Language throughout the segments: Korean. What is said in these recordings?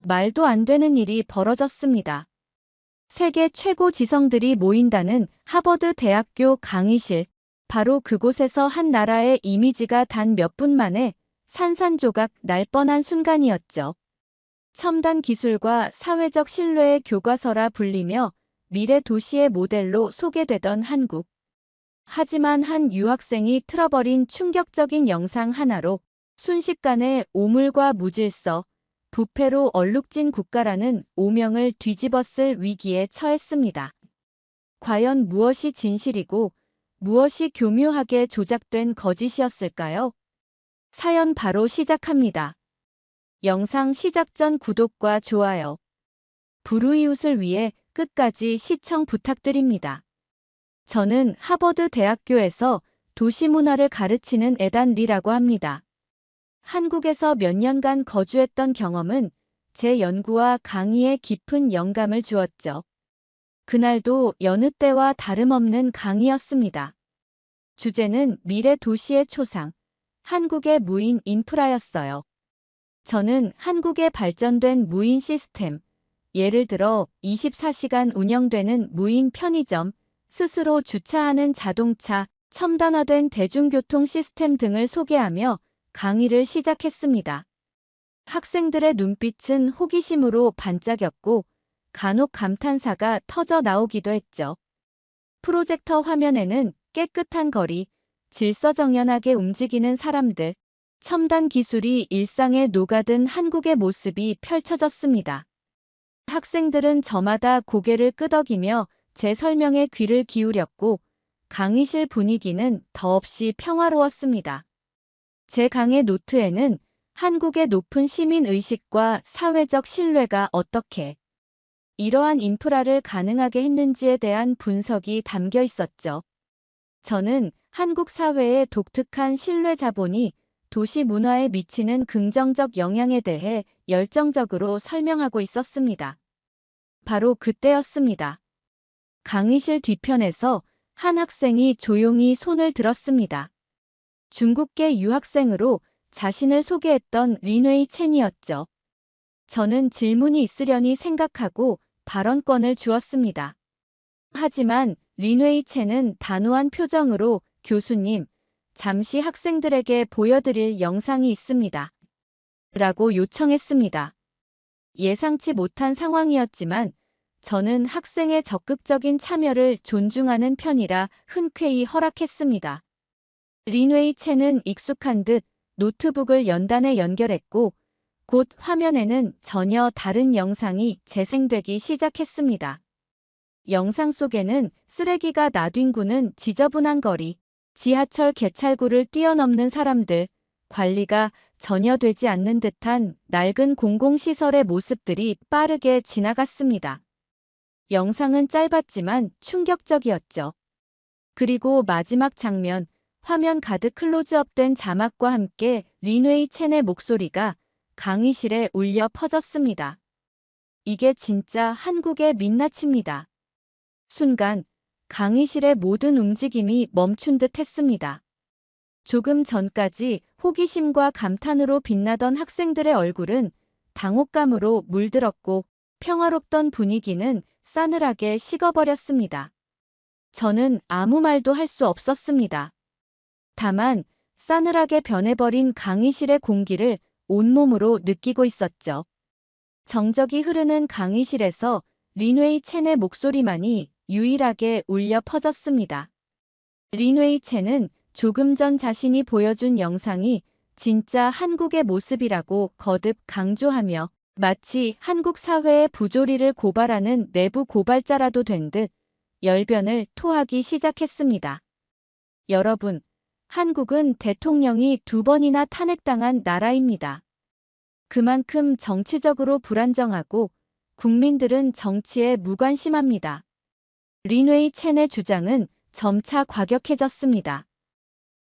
말도 안 되는 일이 벌어졌습니다. 세계 최고 지성들이 모인다는 하버드 대학교 강의실. 바로 그곳에서 한 나라의 이미지가 단 몇 분 만에 산산조각 날 뻔한 순간이었죠. 첨단 기술과 사회적 신뢰의 교과서라 불리며 미래 도시의 모델로 소개되던 한국. 하지만 한 유학생이 틀어버린 충격적인 영상 하나로 순식간에 오물과 무질서, 부패로 얼룩진 국가라는 오명을 뒤집었을 위기에 처했습니다. 과연 무엇이 진실이고 무엇이 교묘하게 조작된 거짓이었을까요? 사연 바로 시작합니다. 영상 시작 전 구독과 좋아요, 불우이웃을 위해 끝까지 시청 부탁드립니다. 저는 하버드 대학교에서 도시문화를 가르치는 에단 리라고 합니다. 한국에서 몇 년간 거주했던 경험은 제 연구와 강의에 깊은 영감을 주었죠. 그날도 여느 때와 다름없는 강의였습니다. 주제는 미래 도시의 초상, 한국의 무인 인프라였어요. 저는 한국의 발전된 무인 시스템, 예를 들어 24시간 운영되는 무인 편의점, 스스로 주차하는 자동차, 첨단화된 대중교통 시스템 등을 소개하며 강의를 시작했습니다. 학생들의 눈빛은 호기심으로 반짝였고 간혹 감탄사가 터져 나오기도 했죠. 프로젝터 화면에는 깨끗한 거리, 질서정연하게 움직이는 사람들, 첨단 기술이 일상에 녹아든 한국의 모습이 펼쳐졌습니다. 학생들은 저마다 고개를 끄덕이며 제 설명에 귀를 기울였고 강의실 분위기는 더없이 평화로웠습니다. 제 강의 노트에는 한국의 높은 시민의식과 사회적 신뢰가 어떻게 이러한 인프라를 가능하게 했는지에 대한 분석이 담겨 있었죠. 저는 한국 사회의 독특한 신뢰 자본이 도시 문화에 미치는 긍정적 영향에 대해 열정적으로 설명하고 있었습니다. 바로 그때였습니다. 강의실 뒤편에서 한 학생이 조용히 손을 들었습니다. 중국계 유학생으로 자신을 소개했던 린웨이 첸이었죠. 저는 질문이 있으려니 생각하고 발언권을 주었습니다. 하지만 린웨이 첸은 단호한 표정으로 교수님, 잠시 학생들에게 보여드릴 영상이 있습니다. 라고 요청했습니다. 예상치 못한 상황이었지만 저는 학생의 적극적인 참여를 존중하는 편이라 흔쾌히 허락했습니다. 린웨이 첸은 익숙한 듯 노트북을 연단에 연결했고 곧 화면에는 전혀 다른 영상이 재생되기 시작했습니다. 영상 속에는 쓰레기가 나뒹구는 지저분한 거리, 지하철 개찰구를 뛰어넘는 사람들, 관리가 전혀 되지 않는 듯한 낡은 공공시설의 모습들이 빠르게 지나갔습니다. 영상은 짧았지만 충격적이었죠. 그리고 마지막 장면, 화면 가득 클로즈업된 자막과 함께 린웨이 첸의 목소리가 강의실에 울려 퍼졌습니다. 이게 진짜 한국의 민낯입니다. 순간 강의실의 모든 움직임이 멈춘 듯 했습니다. 조금 전까지 호기심과 감탄으로 빛나던 학생들의 얼굴은 당혹감으로 물들었고 평화롭던 분위기는 싸늘하게 식어버렸습니다. 저는 아무 말도 할 수 없었습니다. 다만 싸늘하게 변해버린 강의실의 공기를 온몸으로 느끼고 있었죠. 정적이 흐르는 강의실에서 린웨이 첸의 목소리만이 유일하게 울려 퍼졌습니다. 린웨이 첸은 조금 전 자신이 보여준 영상이 진짜 한국의 모습이라고 거듭 강조하며 마치 한국 사회의 부조리를 고발하는 내부 고발자라도 된 듯 열변을 토하기 시작했습니다. 여러분, 한국은 대통령이 2번이나 탄핵당한 나라입니다. 그만큼 정치적으로 불안정하고 국민들은 정치에 무관심합니다. 린웨이 첸의 주장은 점차 과격해졌습니다.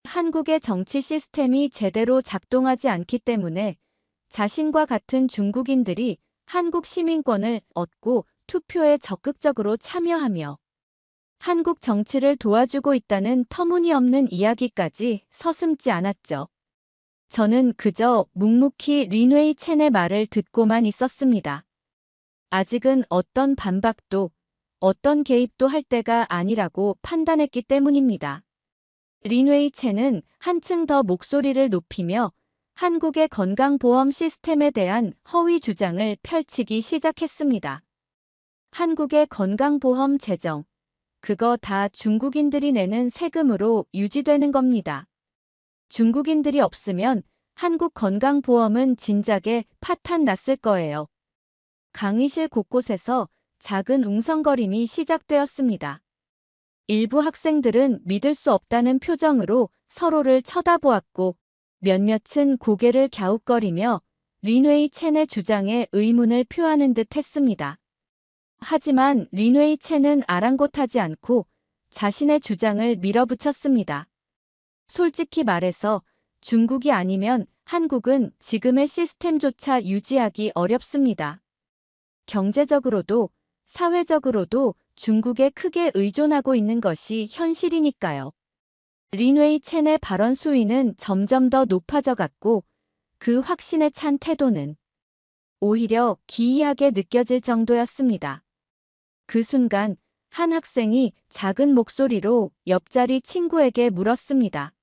한국의 정치 시스템이 제대로 작동하지 않기 때문에 자신과 같은 중국인들이 한국 시민권을 얻고 투표에 적극적으로 참여하며 한국 정치를 도와주고 있다는 터무니없는 이야기까지 서슴지 않았죠. 저는 그저 묵묵히 린웨이 첸의 말을 듣고만 있었습니다. 아직은 어떤 반박도, 어떤 개입도 할 때가 아니라고 판단했기 때문입니다. 린웨이 첸은 한층 더 목소리를 높이며 한국의 건강보험 시스템에 대한 허위 주장을 펼치기 시작했습니다. 한국의 건강보험 재정, 그거 다 중국인들이 내는 세금으로 유지되는 겁니다. 중국인들이 없으면 한국 건강보험은 진작에 파탄 났을 거예요. 강의실 곳곳에서 작은 웅성거림이 시작되었습니다. 일부 학생들은 믿을 수 없다는 표정으로 서로를 쳐다보았고 몇몇은 고개를 갸웃거리며 린웨이 첸의 주장에 의문을 표하는 듯 했습니다. 하지만 린웨이 첸은 아랑곳하지 않고 자신의 주장을 밀어붙였습니다. 솔직히 말해서 중국이 아니면 한국은 지금의 시스템조차 유지하기 어렵습니다. 경제적으로도 사회적으로도 중국에 크게 의존하고 있는 것이 현실이니까요. 린웨이 첸의 발언 수위는 점점 더 높아져 갔고 그 확신에 찬 태도는 오히려 기이하게 느껴질 정도였습니다. 그 순간 한 학생이 작은 목소리로 옆자리 친구에게 물었습니다.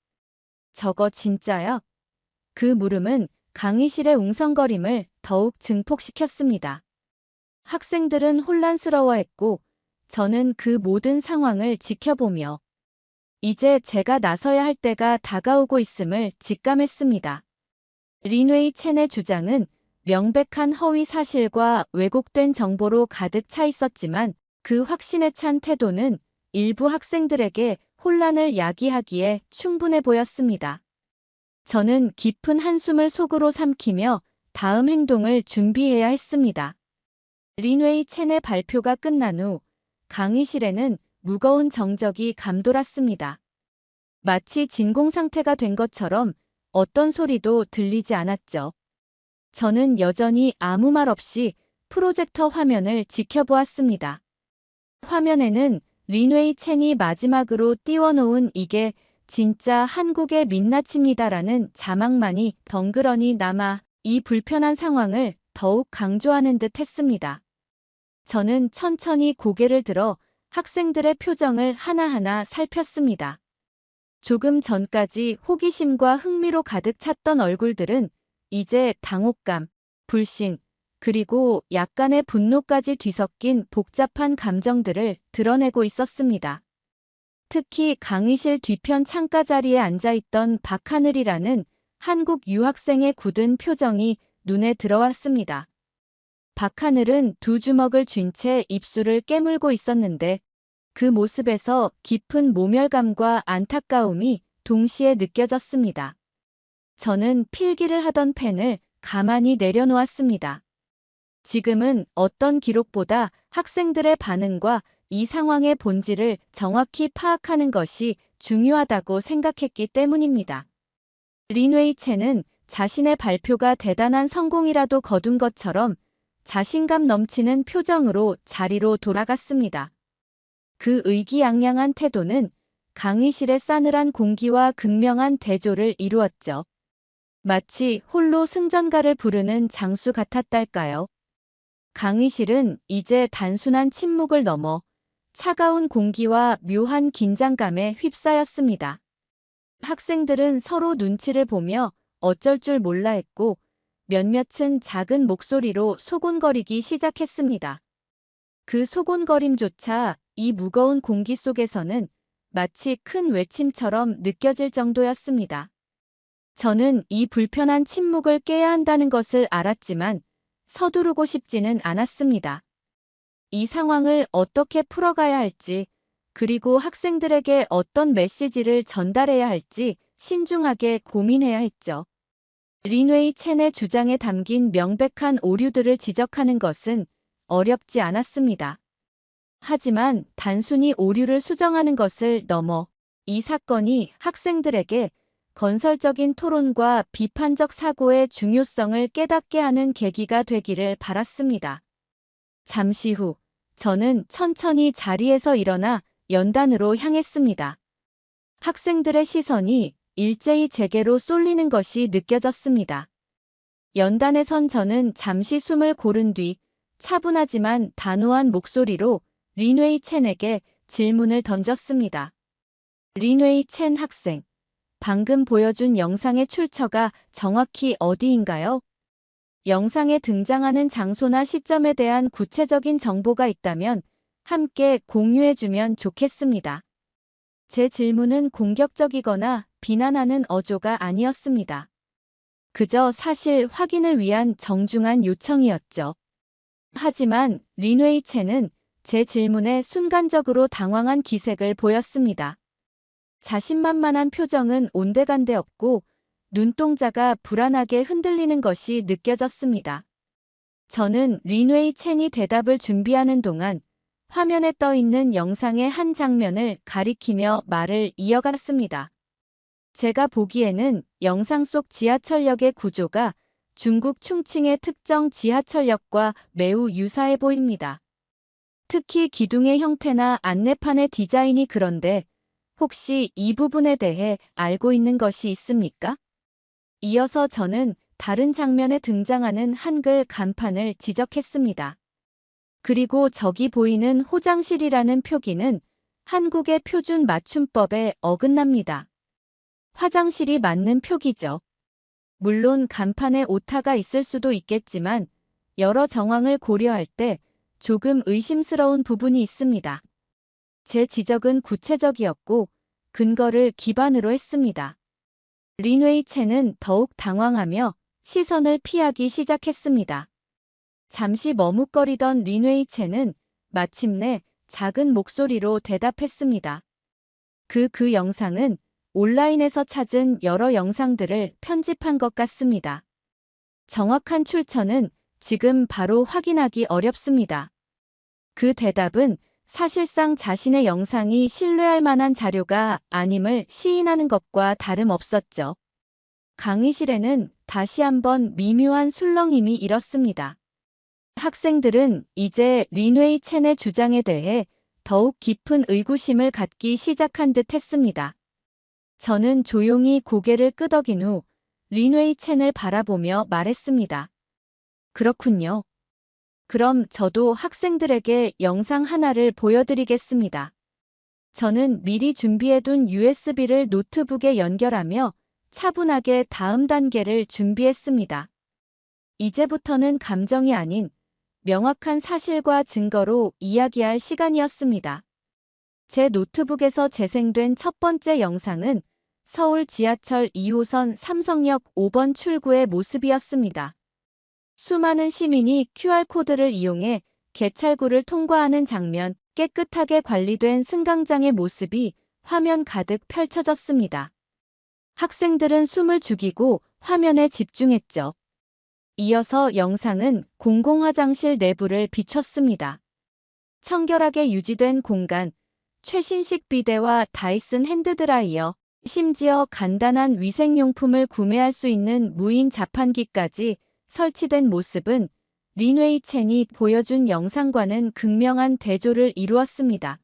저거 진짜야? 그 물음은 강의실의 웅성거림을 더욱 증폭시켰습니다. 학생들은 혼란스러워했고 저는 그 모든 상황을 지켜보며 이제 제가 나서야 할 때가 다가오고 있음을 직감했습니다. 린웨이 첸의 주장은 명백한 허위 사실과 왜곡된 정보로 가득 차 있었지만 그 확신에 찬 태도는 일부 학생들에게 혼란을 야기하기에 충분해 보였습니다. 저는 깊은 한숨을 속으로 삼키며 다음 행동을 준비해야 했습니다. 린웨이 첸의 발표가 끝난 후 강의실에는 무거운 정적이 감돌았습니다. 마치 진공 상태가 된 것처럼 어떤 소리도 들리지 않았죠. 저는 여전히 아무 말 없이 프로젝터 화면을 지켜보았습니다. 화면에는 린웨이 첸이 마지막으로 띄워놓은 이게 진짜 한국의 민낯입니다라는 자막만이 덩그러니 남아 이 불편한 상황을 더욱 강조하는 듯 했습니다. 저는 천천히 고개를 들어 학생들의 표정을 하나하나 살폈습니다. 조금 전까지 호기심과 흥미로 가득 찼던 얼굴들은 이제 당혹감, 불신, 그리고 약간의 분노까지 뒤섞인 복잡한 감정들을 드러내고 있었습니다. 특히 강의실 뒤편 창가 자리에 앉아있던 박하늘이라는 한국 유학생의 굳은 표정이 눈에 들어왔습니다. 박하늘은 두 주먹을 쥔 채 입술을 깨물고 있었는데 그 모습에서 깊은 모멸감과 안타까움이 동시에 느껴졌습니다. 저는 필기를 하던 펜을 가만히 내려놓았습니다. 지금은 어떤 기록보다 학생들의 반응과 이 상황의 본질을 정확히 파악하는 것이 중요하다고 생각했기 때문입니다. 린웨이 첸은 자신의 발표가 대단한 성공이라도 거둔 것처럼 자신감 넘치는 표정으로 자리로 돌아갔습니다. 그 의기양양한 태도는 강의실의 싸늘한 공기와 극명한 대조를 이루었죠. 마치 홀로 승전가를 부르는 장수 같았달까요? 강의실은 이제 단순한 침묵을 넘어 차가운 공기와 묘한 긴장감에 휩싸였습니다. 학생들은 서로 눈치를 보며 어쩔 줄 몰라 했고 몇몇은 작은 목소리로 소곤거리기 시작했습니다. 그 소곤거림조차 이 무거운 공기 속에서는 마치 큰 외침처럼 느껴질 정도였습니다. 저는 이 불편한 침묵을 깨야 한다는 것을 알았지만 서두르고 싶지는 않았습니다. 이 상황을 어떻게 풀어가야 할지, 그리고 학생들에게 어떤 메시지를 전달해야 할지 신중하게 고민해야 했죠. 린웨이 첸의 주장에 담긴 명백한 오류들을 지적하는 것은 어렵지 않았습니다. 하지만 단순히 오류를 수정하는 것을 넘어 이 사건이 학생들에게 건설적인 토론과 비판적 사고의 중요성을 깨닫게 하는 계기가 되기를 바랐습니다. 잠시 후 저는 천천히 자리에서 일어나 연단으로 향했습니다. 학생들의 시선이 일제히 제게로 쏠리는 것이 느껴졌습니다. 연단에 선 저는 잠시 숨을 고른 뒤 차분하지만 단호한 목소리로 린웨이 첸에게 질문을 던졌습니다. 린웨이 첸 학생, 방금 보여준 영상의 출처가 정확히 어디인가요? 영상에 등장하는 장소나 시점에 대한 구체적인 정보가 있다면 함께 공유해주면 좋겠습니다. 제 질문은 공격적이거나 비난하는 어조가 아니었습니다. 그저 사실 확인을 위한 정중한 요청이었죠. 하지만 린웨이 첸은 제 질문에 순간적으로 당황한 기색을 보였습니다. 자신만만한 표정은 온데간데 없고 눈동자가 불안하게 흔들리는 것이 느껴졌습니다. 저는 린웨이 첸이 대답을 준비하는 동안 화면에 떠 있는 영상의 한 장면을 가리키며 말을 이어갔습니다. 제가 보기에는 영상 속 지하철역의 구조가 중국 충칭의 특정 지하철역과 매우 유사해 보입니다. 특히 기둥의 형태나 안내판의 디자인이 그런데 혹시 이 부분에 대해 알고 있는 것이 있습니까? 이어서 저는 다른 장면에 등장하는 한글 간판을 지적했습니다. 그리고 저기 보이는 호장실이라는 표기는 한국의 표준 맞춤법에 어긋납니다. 화장실이 맞는 표기죠. 물론 간판에 오타가 있을 수도 있겠지만 여러 정황을 고려할 때 조금 의심스러운 부분이 있습니다. 제 지적은 구체적이었고 근거를 기반으로 했습니다. 린웨이 첸은 더욱 당황하며 시선을 피하기 시작했습니다. 잠시 머뭇거리던 린웨이 첸은 마침내 작은 목소리로 대답했습니다. 그 영상은 온라인에서 찾은 여러 영상들을 편집한 것 같습니다. 정확한 출처는 지금 바로 확인하기 어렵습니다. 그 대답은 사실상 자신의 영상이 신뢰할 만한 자료가 아님을 시인하는 것과 다름없었죠. 강의실에는 다시 한번 미묘한 술렁임이 일었습니다. 학생들은 이제 린웨이 첸의 주장에 대해 더욱 깊은 의구심을 갖기 시작한 듯 했습니다. 저는 조용히 고개를 끄덕인 후 린웨이 첸을 바라보며 말했습니다. 그렇군요. 그럼 저도 학생들에게 영상 하나를 보여드리겠습니다. 저는 미리 준비해둔 USB를 노트북에 연결하며 차분하게 다음 단계를 준비했습니다. 이제부터는 감정이 아닌 명확한 사실과 증거로 이야기할 시간이었습니다. 제 노트북에서 재생된 첫 번째 영상은 서울 지하철 2호선 삼성역 5번 출구의 모습이었습니다. 수많은 시민이 QR코드를 이용해 개찰구를 통과하는 장면, 깨끗하게 관리된 승강장의 모습이 화면 가득 펼쳐졌습니다. 학생들은 숨을 죽이고 화면에 집중했죠. 이어서 영상은 공공화장실 내부를 비췄습니다. 청결하게 유지된 공간, 최신식 비데와 다이슨 핸드드라이어, 심지어 간단한 위생용품을 구매할 수 있는 무인 자판기까지 설치된 모습은 린웨이 첸이 보여준 영상과는 극명한 대조를 이루었습니다.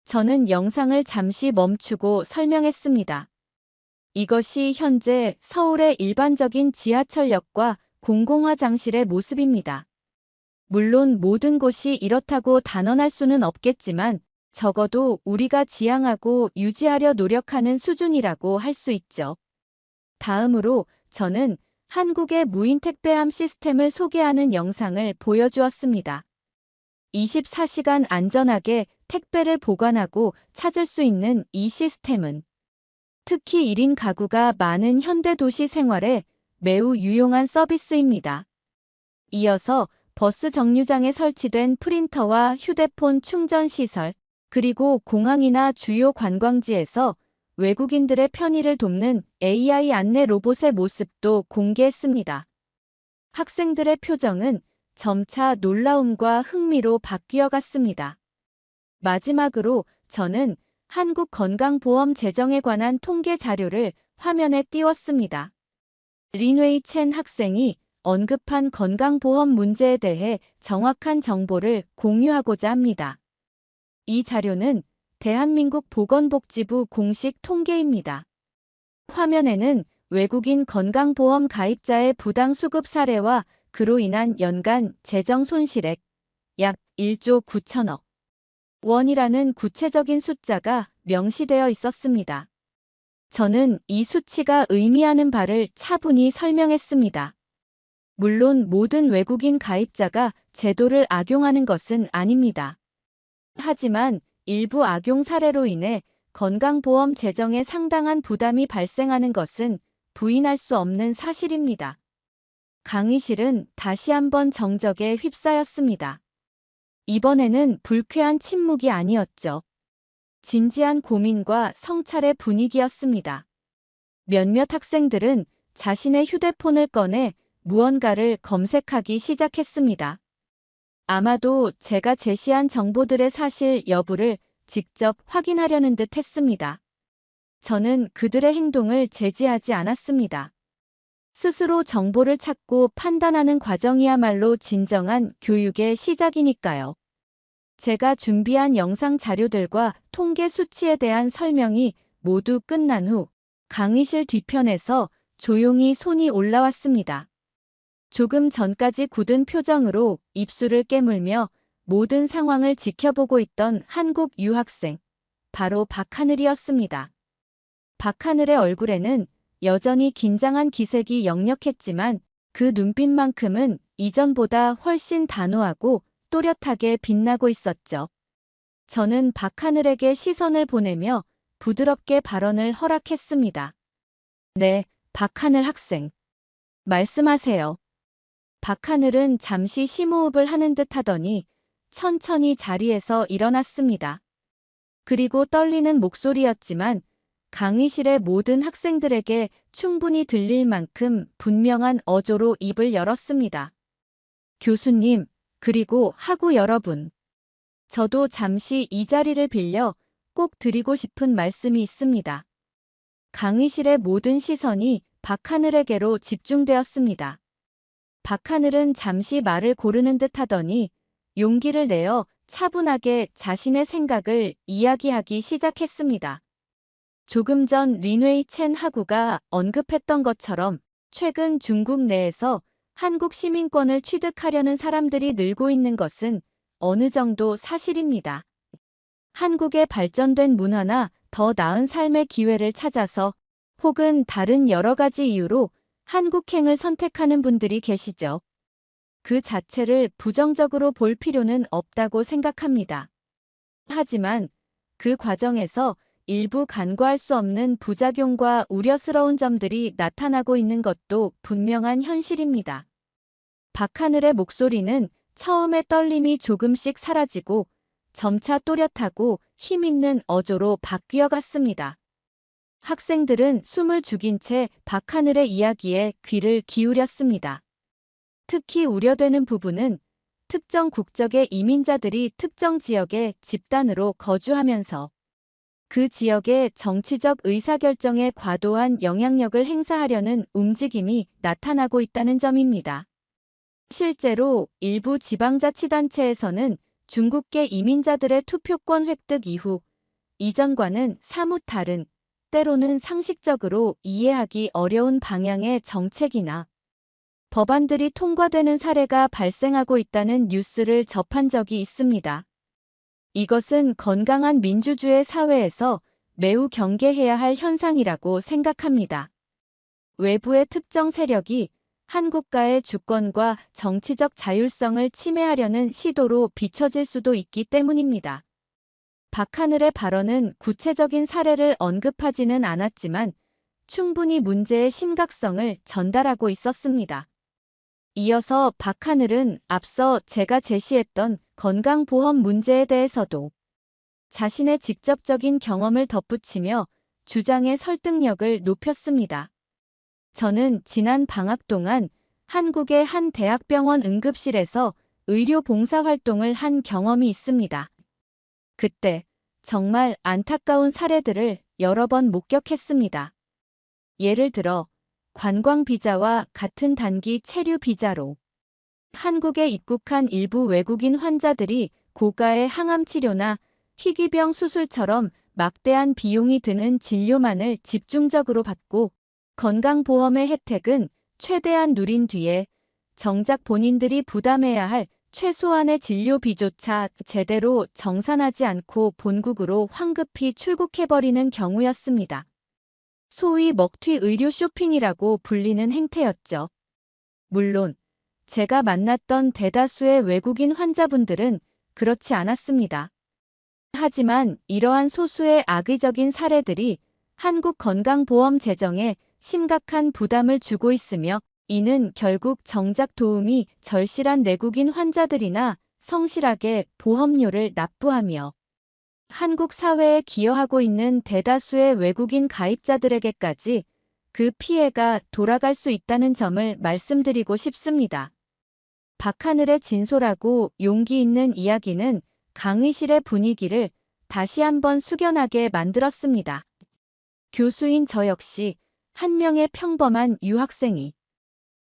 저는 영상을 잠시 멈추고 설명했습니다. 이것이 현재 서울의 일반적인 지하철역과 공공화장실의 모습입니다. 물론 모든 곳이 이렇다고 단언할 수는 없겠지만 적어도 우리가 지향하고 유지하려 노력하는 수준이라고 할 수 있죠. 다음으로 저는 한국의 무인 택배함 시스템을 소개하는 영상을 보여주었습니다. 24시간 안전하게 택배를 보관하고 찾을 수 있는 이 시스템은 특히 1인 가구가 많은 현대 도시 생활에 매우 유용한 서비스입니다. 이어서 버스 정류장에 설치된 프린터와 휴대폰 충전 시설, 그리고 공항이나 주요 관광지에서 외국인들의 편의를 돕는 AI 안내 로봇의 모습도 공개했습니다. 학생들의 표정은 점차 놀라움과 흥미로 바뀌어 갔습니다. 마지막으로 저는 한국 건강보험 재정에 관한 통계 자료를 화면에 띄웠습니다. 린웨이 첸 학생이 언급한 건강보험 문제에 대해 정확한 정보를 공유하고자 합니다. 이 자료는 대한민국 보건복지부 공식 통계입니다. 화면에는 외국인 건강보험 가입자의 부당 수급 사례와 그로 인한 연간 재정 손실액 약 1조 9천억 원이라는 구체적인 숫자가 명시되어 있었습니다. 저는 이 수치가 의미하는 바를 차분히 설명했습니다. 물론 모든 외국인 가입자가 제도를 악용하는 것은 아닙니다. 하지만 일부 악용 사례로 인해 건강보험 재정에 상당한 부담이 발생하는 것은 부인할 수 없는 사실입니다. 강의실은 다시 한번 정적에 휩싸였습니다. 이번에는 불쾌한 침묵이 아니었죠. 진지한 고민과 성찰의 분위기였습니다. 몇몇 학생들은 자신의 휴대폰을 꺼내 무언가를 검색하기 시작했습니다. 아마도 제가 제시한 정보들의 사실 여부를 직접 확인하려는 듯 했습니다. 저는 그들의 행동을 제지하지 않았습니다. 스스로 정보를 찾고 판단하는 과정이야말로 진정한 교육의 시작이니까요. 제가 준비한 영상 자료들과 통계 수치에 대한 설명이 모두 끝난 후 강의실 뒤편에서 조용히 손이 올라왔습니다. 조금 전까지 굳은 표정으로 입술을 깨물며 모든 상황을 지켜보고 있던 한국 유학생, 바로 박하늘이었습니다. 박하늘의 얼굴에는 여전히 긴장한 기색이 역력했지만 그 눈빛만큼은 이전보다 훨씬 단호하고 또렷하게 빛나고 있었죠. 저는 박하늘에게 시선을 보내며 부드럽게 발언을 허락했습니다. 네, 박하늘 학생. 말씀하세요. 박하늘은 잠시 심호흡을 하는 듯 하더니 천천히 자리에서 일어났습니다. 그리고 떨리는 목소리였지만 강의실의 모든 학생들에게 충분히 들릴 만큼 분명한 어조로 입을 열었습니다. 교수님, 그리고 학우 여러분. 저도 잠시 이 자리를 빌려 꼭 드리고 싶은 말씀이 있습니다. 강의실의 모든 시선이 박하늘에게로 집중되었습니다. 박하늘은 잠시 말을 고르는 듯 하더니 용기를 내어 차분하게 자신의 생각을 이야기하기 시작했습니다. 조금 전 린웨이 첸 학우가 언급했던 것처럼 최근 중국 내에서 한국 시민권을 취득하려는 사람들이 늘고 있는 것은 어느 정도 사실입니다. 한국의 발전된 문화나 더 나은 삶의 기회를 찾아서 혹은 다른 여러 가지 이유로 한국행을 선택하는 분들이 계시죠. 그 자체를 부정적으로 볼 필요는 없다고 생각합니다. 하지만 그 과정에서 일부 간과할 수 없는 부작용과 우려스러운 점들이 나타나고 있는 것도 분명한 현실입니다. 박하늘의 목소리는 처음에 떨림이 조금씩 사라지고 점차 또렷하고 힘있는 어조로 바뀌어 갔습니다. 학생들은 숨을 죽인 채 박하늘의 이야기에 귀를 기울였습니다. 특히 우려되는 부분은 특정 국적의 이민자들이 특정 지역에 집단으로 거주하면서 그 지역의 정치적 의사결정에 과도한 영향력을 행사하려는 움직임이 나타나고 있다는 점입니다. 실제로 일부 지방자치단체에서는 중국계 이민자들의 투표권 획득 이후 이전과는 사뭇 다른, 때로는 상식적으로 이해하기 어려운 방향의 정책이나 법안들이 통과되는 사례가 발생하고 있다는 뉴스를 접한 적이 있습니다. 이것은 건강한 민주주의 사회에서 매우 경계해야 할 현상이라고 생각합니다. 외부의 특정 세력이 한국가의 주권과 정치적 자율성을 침해하려는 시도로 비춰질 수도 있기 때문입니다. 박하늘의 발언은 구체적인 사례를 언급하지는 않았지만 충분히 문제의 심각성을 전달하고 있었습니다. 이어서 박하늘은 앞서 제가 제시했던 건강보험 문제에 대해서도 자신의 직접적인 경험을 덧붙이며 주장의 설득력을 높였습니다. 저는 지난 방학 동안 한국의 한 대학병원 응급실에서 의료 봉사활동을 한 경험이 있습니다. 그때 정말 안타까운 사례들을 여러 번 목격했습니다. 예를 들어 관광 비자와 같은 단기 체류 비자로 한국에 입국한 일부 외국인 환자들이 고가의 항암 치료나 희귀병 수술처럼 막대한 비용이 드는 진료만을 집중적으로 받고 건강보험의 혜택은 최대한 누린 뒤에 정작 본인들이 부담해야 할 최소한의 진료비조차 제대로 정산하지 않고 본국으로 황급히 출국해버리는 경우였습니다. 소위 먹튀 의료 쇼핑이라고 불리는 행태였죠. 물론 제가 만났던 대다수의 외국인 환자분들은 그렇지 않았습니다. 하지만 이러한 소수의 악의적인 사례들이 한국 건강보험 재정에 심각한 부담을 주고 있으며 이는 결국 정작 도움이 절실한 내국인 환자들이나 성실하게 보험료를 납부하며 한국 사회에 기여하고 있는 대다수의 외국인 가입자들에게까지 그 피해가 돌아갈 수 있다는 점을 말씀드리고 싶습니다. 박하늘의 진솔하고 용기 있는 이야기는 강의실의 분위기를 다시 한번 숙연하게 만들었습니다. 교수인 저 역시 한 명의 평범한 유학생이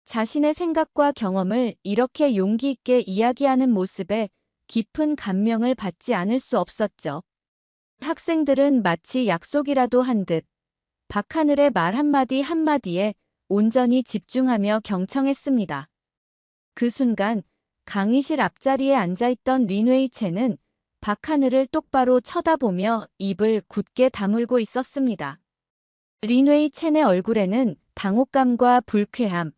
자신의 생각과 경험을 이렇게 용기 있게 이야기하는 모습에 깊은 감명을 받지 않을 수 없었죠. 학생들은 마치 약속이라도 한 듯 박하늘의 말 한마디 한마디에 온전히 집중하며 경청했습니다. 그 순간 강의실 앞자리에 앉아있던 린웨이 첸은 박하늘을 똑바로 쳐다보며 입을 굳게 다물고 있었습니다. 린웨이 첸의 얼굴에는 당혹감과 불쾌함,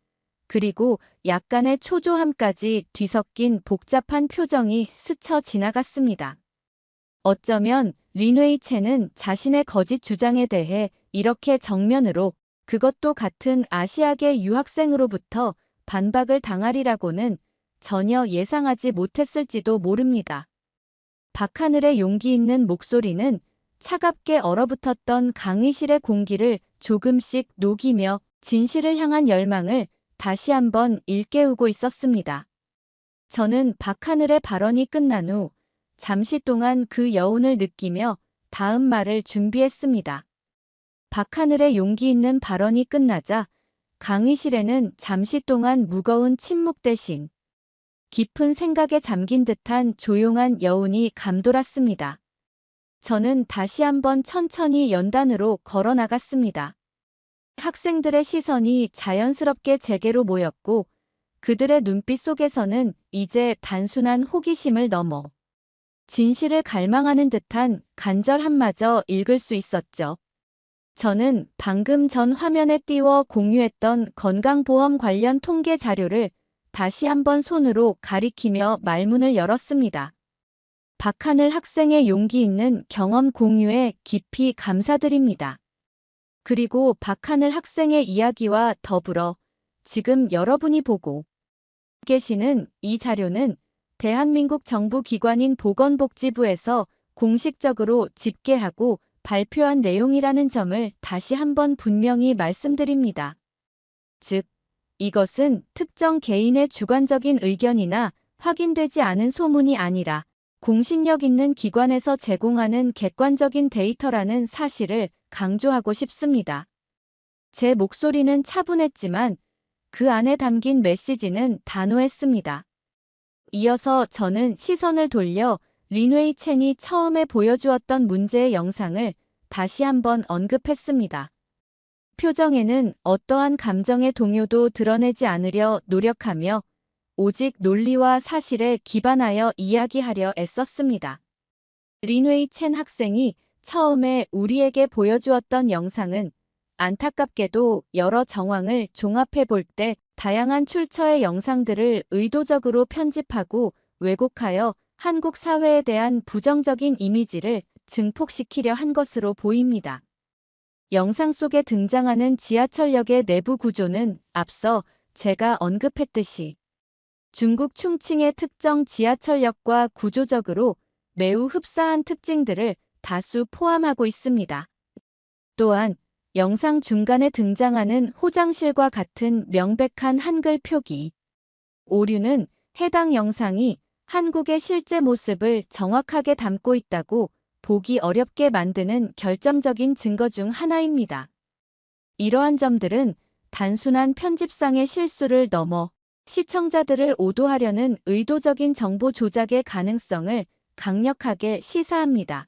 그리고 약간의 초조함까지 뒤섞인 복잡한 표정이 스쳐 지나갔습니다. 어쩌면 린웨이 첸은 자신의 거짓 주장에 대해 이렇게 정면으로 그것도 같은 아시아계 유학생으로부터 반박을 당하리라고는 전혀 예상하지 못했을지도 모릅니다. 박하늘의 용기 있는 목소리는 차갑게 얼어붙었던 강의실의 공기를 조금씩 녹이며 진실을 향한 열망을 다시 한번 일깨우고 있었습니다. 저는 박하늘의 발언이 끝난 후 잠시 동안 그 여운을 느끼며 다음 말을 준비했습니다. 박하늘의 용기 있는 발언이 끝나자 강의실에는 잠시 동안 무거운 침묵 대신 깊은 생각에 잠긴 듯한 조용한 여운이 감돌았습니다. 저는 다시 한번 천천히 연단으로 걸어 나갔습니다. 학생들의 시선이 자연스럽게 제게로 모였고 그들의 눈빛 속에서는 이제 단순한 호기심을 넘어 진실을 갈망하는 듯한 간절함마저 읽을 수 있었죠. 저는 방금 전 화면에 띄워 공유했던 건강보험 관련 통계 자료를 다시 한번 손으로 가리키며 말문을 열었습니다. 박하늘 학생의 용기 있는 경험 공유에 깊이 감사드립니다. 그리고 박하늘 학생의 이야기와 더불어 지금 여러분이 보고 계시는 이 자료는 대한민국 정부 기관인 보건복지부에서 공식적으로 집계하고 발표한 내용이라는 점을 다시 한번 분명히 말씀드립니다. 즉, 이것은 특정 개인의 주관적인 의견이나 확인되지 않은 소문이 아니라 공신력 있는 기관에서 제공하는 객관적인 데이터라는 사실을 강조하고 싶습니다. 제 목소리는 차분했지만 그 안에 담긴 메시지는 단호했습니다. 이어서 저는 시선을 돌려 린웨이 첸이 처음에 보여주었던 문제의 영상을 다시 한번 언급했습니다. 표정에는 어떠한 감정의 동요도 드러내지 않으려 노력하며 오직 논리와 사실에 기반하여 이야기하려 애썼습니다. 린웨이 첸 학생이 처음에 우리에게 보여주었던 영상은 안타깝게도 여러 정황을 종합해 볼 때 다양한 출처의 영상들을 의도적으로 편집하고 왜곡하여 한국 사회에 대한 부정적인 이미지를 증폭시키려 한 것으로 보입니다. 영상 속에 등장하는 지하철역의 내부 구조는 앞서 제가 언급했듯이 중국 충칭의 특정 지하철역과 구조적으로 매우 흡사한 특징들을 다수 포함하고 있습니다. 또한 영상 중간에 등장하는 호장실과 같은 명백한 한글 표기, 오류는 해당 영상이 한국의 실제 모습을 정확하게 담고 있다고 보기 어렵게 만드는 결정적인 증거 중 하나입니다. 이러한 점들은 단순한 편집상의 실수를 넘어 시청자들을 오도하려는 의도적인 정보 조작의 가능성을 강력하게 시사합니다.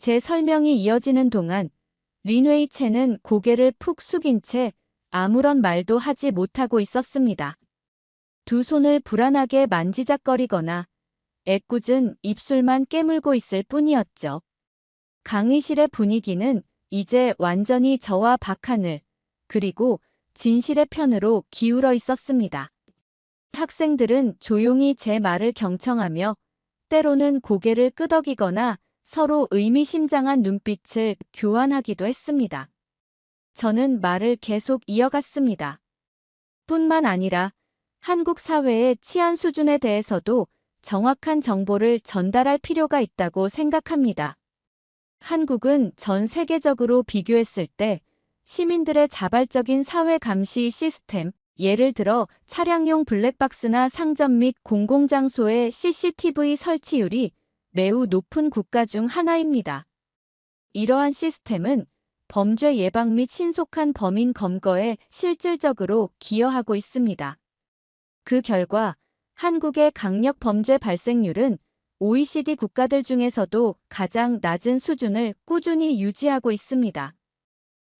제 설명이 이어지는 동안 린웨이 첸은 고개를 푹 숙인 채 아무런 말도 하지 못하고 있었습니다. 두 손을 불안하게 만지작거리거나 애꿎은 입술만 깨물고 있을 뿐이었죠. 강의실의 분위기는 이제 완전히 저와 박하늘, 그리고 진실의 편으로 기울어 있었습니다. 학생들은 조용히 제 말을 경청하며 때로는 고개를 끄덕이거나 서로 의미심장한 눈빛을 교환하기도 했습니다. 저는 말을 계속 이어갔습니다. 뿐만 아니라 한국 사회의 치안 수준에 대해서도 정확한 정보를 전달할 필요가 있다고 생각합니다. 한국은 전 세계적으로 비교했을 때 시민들의 자발적인 사회 감시 시스템, 예를 들어 차량용 블랙박스나 상점 및 공공장소의 CCTV 설치율이 매우 높은 국가 중 하나입니다. 이러한 시스템은 범죄 예방 및 신속한 범인 검거에 실질적으로 기여하고 있습니다. 그 결과 한국의 강력 범죄 발생률은 OECD 국가들 중에서도 가장 낮은 수준을 꾸준히 유지하고 있습니다.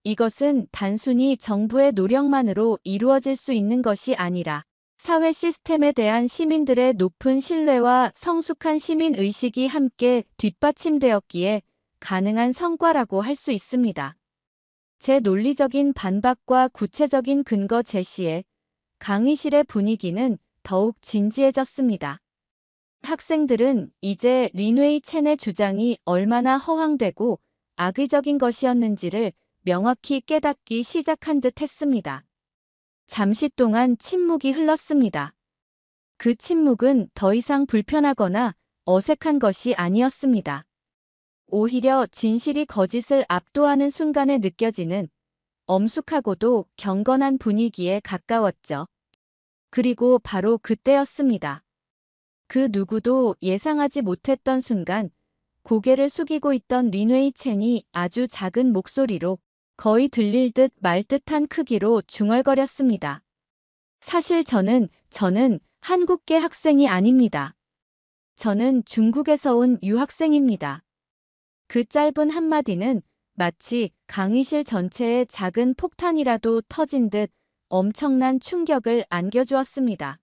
이것은 단순히 정부의 노력만으로 이루어질 수 있는 것이 아니라 사회 시스템에 대한 시민들의 높은 신뢰와 성숙한 시민 의식이 함께 뒷받침되었기에 가능한 성과라고 할 수 있습니다. 제 논리적인 반박과 구체적인 근거 제시에 강의실의 분위기는 더욱 진지해졌습니다. 학생들은 이제 린웨이 첸의 주장이 얼마나 허황되고 악의적인 것이었는지를 명확히 깨닫기 시작한 듯 했습니다. 잠시 동안 침묵이 흘렀습니다. 그 침묵은 더 이상 불편하거나 어색한 것이 아니었습니다. 오히려 진실이 거짓을 압도하는 순간에 느껴지는 엄숙하고도 경건한 분위기에 가까웠죠. 그리고 바로 그때였습니다. 그 누구도 예상하지 못했던 순간 고개를 숙이고 있던 린웨이 첸이 아주 작은 목소리로 거의 들릴 듯 말 듯한 크기로 중얼거렸습니다. 사실 저는 한국계 학생이 아닙니다. 저는 중국에서 온 유학생입니다. 그 짧은 한마디는 마치 강의실 전체에 작은 폭탄이라도 터진 듯 엄청난 충격을 안겨주었습니다.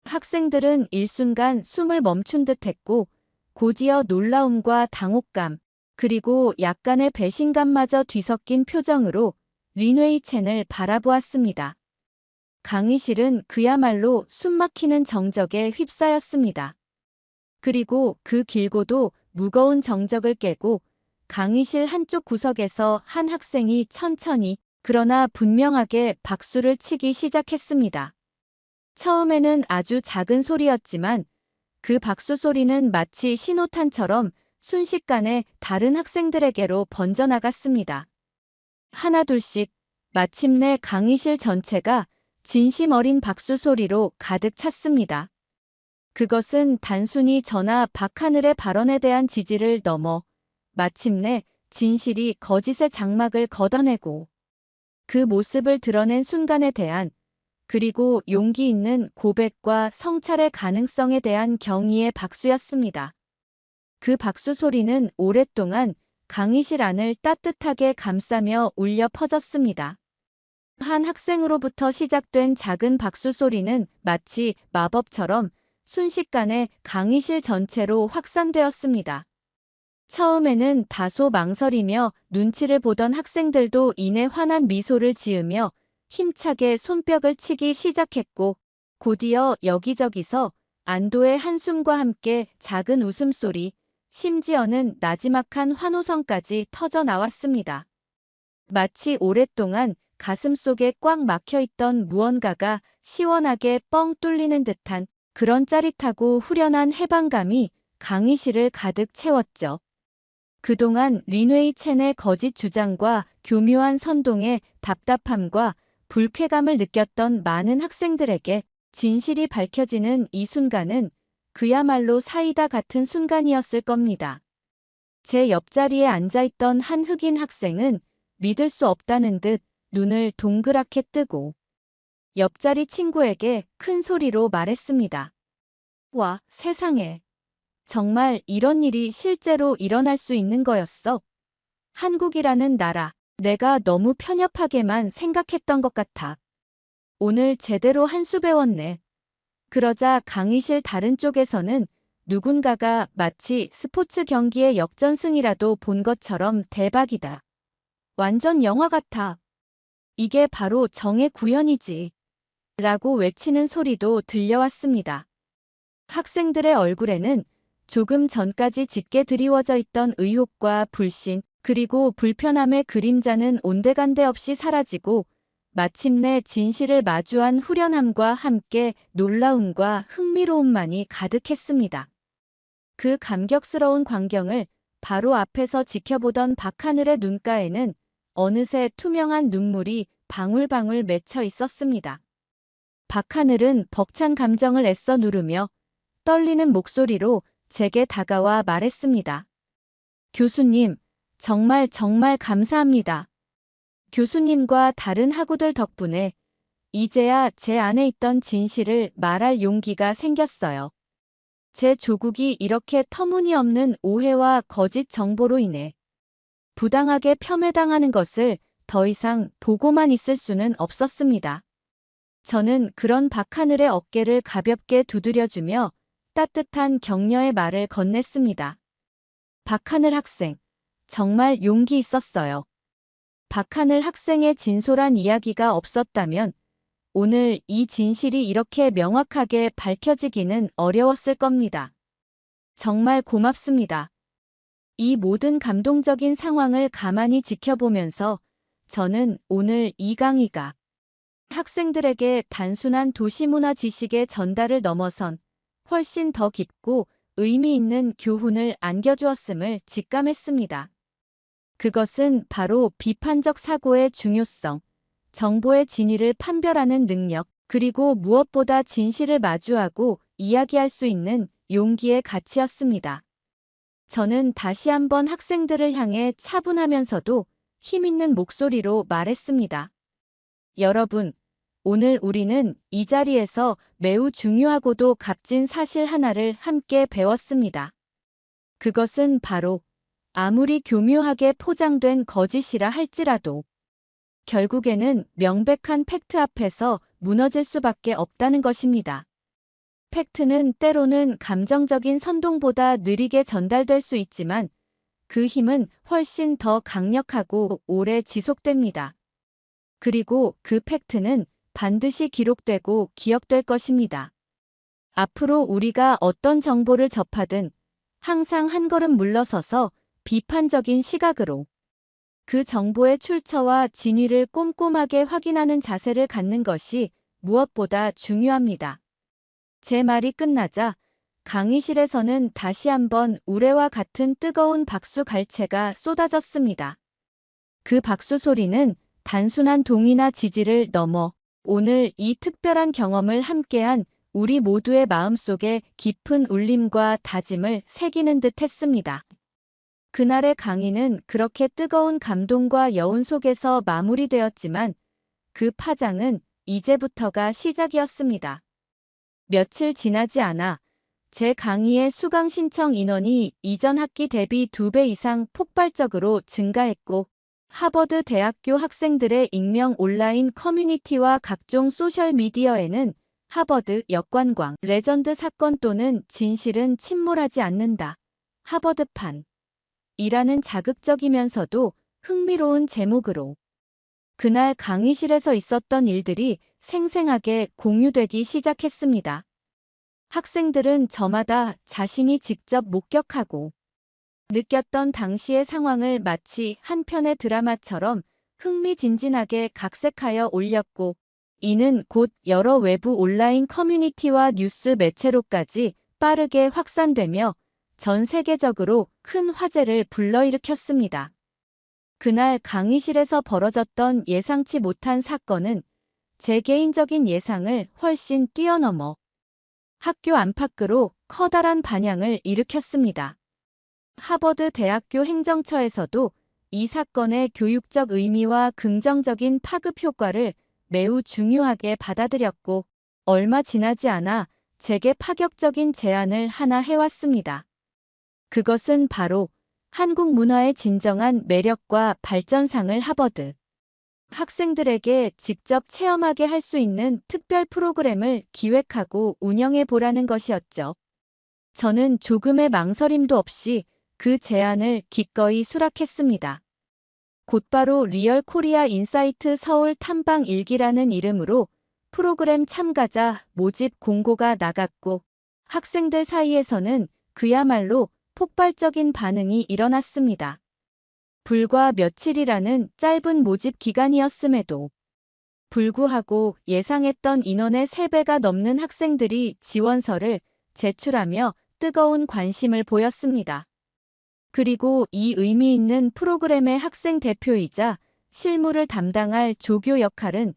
학생들은 일순간 숨을 멈춘 듯 했고 곧이어 놀라움과 당혹감, 그리고 약간의 배신감마저 뒤섞인 표정으로 린웨이 첸을 바라보았습니다. 강의실은 그야말로 숨막히는 정적에 휩싸였습니다. 그리고 그 길고도 무거운 정적을 깨고 강의실 한쪽 구석에서 한 학생이 천천히 그러나 분명하게 박수를 치기 시작했습니다. 처음에는 아주 작은 소리였지만 그 박수 소리는 마치 신호탄처럼 순식간에 다른 학생들에게로 번져나갔습니다. 하나둘씩 마침내 강의실 전체가 진심 어린 박수 소리로 가득 찼습니다. 그것은 단순히 저나 박하늘의 발언에 대한 지지를 넘어 마침내 진실이 거짓의 장막을 걷어내고 그 모습을 드러낸 순간에 대한, 그리고 용기 있는 고백과 성찰의 가능성에 대한 경의의 박수였습니다. 그 박수 소리는 오랫동안 강의실 안을 따뜻하게 감싸며 울려 퍼졌습니다. 한 학생으로부터 시작된 작은 박수 소리는 마치 마법처럼 순식간에 강의실 전체로 확산되었습니다. 처음에는 다소 망설이며 눈치를 보던 학생들도 이내 환한 미소를 지으며 힘차게 손뼉을 치기 시작했고, 곧이어 여기저기서 안도의 한숨과 함께 작은 웃음소리, 심지어는 나지막한 환호성까지 터져 나왔습니다. 마치 오랫동안 가슴속에 꽉 막혀있던 무언가가 시원하게 뻥 뚫리는 듯한 그런 짜릿하고 후련한 해방감이 강의실을 가득 채웠죠. 그동안 린웨이 첸의 거짓 주장과 교묘한 선동의 답답함과 불쾌감을 느꼈던 많은 학생들에게 진실이 밝혀지는 이 순간은 그야말로 사이다 같은 순간이었을 겁니다. 제 옆자리에 앉아있던 한 흑인 학생은 믿을 수 없다는 듯 눈을 동그랗게 뜨고 옆자리 친구에게 큰 소리로 말했습니다. 와, 세상에. 정말 이런 일이 실제로 일어날 수 있는 거였어. 한국이라는 나라, 내가 너무 편협하게만 생각했던 것 같아. 오늘 제대로 한 수 배웠네. 그러자 강의실 다른 쪽에서는 누군가가 마치 스포츠 경기의 역전승이라도 본 것처럼 대박이다. 완전 영화 같아. 이게 바로 정의 구현이지. 라고 외치는 소리도 들려왔습니다. 학생들의 얼굴에는 조금 전까지 짙게 드리워져 있던 의혹과 불신, 그리고 불편함의 그림자는 온데간데 없이 사라지고 마침내 진실을 마주한 후련함과 함께 놀라움과 흥미로움만이 가득했습니다. 그 감격스러운 광경을 바로 앞에서 지켜보던 박하늘의 눈가에는 어느새 투명한 눈물이 방울방울 맺혀 있었습니다. 박하늘은 벅찬 감정을 애써 누르며 떨리는 목소리로 제게 다가와 말했습니다. 교수님, 정말 감사합니다. 교수님과 다른 학우들 덕분에 이제야 제 안에 있던 진실을 말할 용기가 생겼어요. 제 조국이 이렇게 터무니없는 오해와 거짓 정보로 인해 부당하게 폄훼당하는 것을 더 이상 보고만 있을 수는 없었습니다. 저는 그런 박하늘의 어깨를 가볍게 두드려주며 따뜻한 격려의 말을 건넸습니다. 박하늘 학생, 정말 용기 있었어요. 박하늘 학생의 진솔한 이야기가 없었다면 오늘 이 진실이 이렇게 명확하게 밝혀지기는 어려웠을 겁니다. 정말 고맙습니다. 이 모든 감동적인 상황을 가만히 지켜보면서 저는 오늘 이 강의가 학생들에게 단순한 도시문화 지식의 전달을 넘어선 훨씬 더 깊고 의미 있는 교훈을 안겨주었음을 직감했습니다. 그것은 바로 비판적 사고의 중요성, 정보의 진위를 판별하는 능력, 그리고 무엇보다 진실을 마주하고 이야기할 수 있는 용기의 가치였습니다. 저는 다시 한번 학생들을 향해 차분하면서도 힘있는 목소리로 말했습니다. 여러분, 오늘 우리는 이 자리에서 매우 중요하고도 값진 사실 하나를 함께 배웠습니다. 그것은 바로 아무리 교묘하게 포장된 거짓이라 할지라도 결국에는 명백한 팩트 앞에서 무너질 수밖에 없다는 것입니다. 팩트는 때로는 감정적인 선동보다 느리게 전달될 수 있지만 그 힘은 훨씬 더 강력하고 오래 지속됩니다. 그리고 그 팩트는 반드시 기록되고 기억될 것입니다. 앞으로 우리가 어떤 정보를 접하든 항상 한 걸음 물러서서 비판적인 시각으로 그 정보의 출처와 진위를 꼼꼼하게 확인하는 자세를 갖는 것이 무엇보다 중요합니다. 제 말이 끝나자 강의실에서는 다시 한번 우레와 같은 뜨거운 박수 갈채가 쏟아졌습니다. 그 박수 소리는 단순한 동의나 지지를 넘어 오늘 이 특별한 경험을 함께한 우리 모두의 마음속에 깊은 울림과 다짐을 새기는 듯 했습니다. 그날의 강의는 그렇게 뜨거운 감동과 여운 속에서 마무리되었지만 그 파장은 이제부터가 시작이었습니다. 며칠 지나지 않아 제 강의의 수강 신청 인원이 이전 학기 대비 2배 이상 폭발적으로 증가했고 하버드 대학교 학생들의 익명 온라인 커뮤니티와 각종 소셜미디어에는 하버드 역관광 레전드 사건 또는 진실은 침몰하지 않는다. 하버드판 이라는 자극적이면서도 흥미로운 제목으로 그날 강의실에서 있었던 일들이 생생하게 공유되기 시작했습니다. 학생들은 저마다 자신이 직접 목격하고 느꼈던 당시의 상황을 마치 한 편의 드라마처럼 흥미진진하게 각색하여 올렸고 이는 곧 여러 외부 온라인 커뮤니티와 뉴스 매체로까지 빠르게 확산되며 전 세계적으로 큰 화제를 불러일으켰습니다. 그날 강의실에서 벌어졌던 예상치 못한 사건은 제 개인적인 예상을 훨씬 뛰어넘어 학교 안팎으로 커다란 반향을 일으켰습니다. 하버드 대학교 행정처에서도 이 사건의 교육적 의미와 긍정적인 파급 효과를 매우 중요하게 받아들였고 얼마 지나지 않아 제게 파격적인 제안을 하나 해왔습니다. 그것은 바로 한국 문화의 진정한 매력과 발전상을 하버드 학생들에게 직접 체험하게 할 수 있는 특별 프로그램을 기획하고 운영해 보라는 것이었죠. 저는 조금의 망설임도 없이 그 제안을 기꺼이 수락했습니다. 곧바로 리얼 코리아 인사이트 서울 탐방 일기라는 이름으로 프로그램 참가자 모집 공고가 나갔고 학생들 사이에서는 그야말로 폭발적인 반응이 일어났습니다. 불과 며칠이라는 짧은 모집 기간이었음에도 불구하고 예상했던 인원의 3배가 넘는 학생들이 지원서를 제출하며 뜨거운 관심을 보였습니다. 그리고 이 의미 있는 프로그램의 학생 대표이자 실무를 담당할 조교 역할은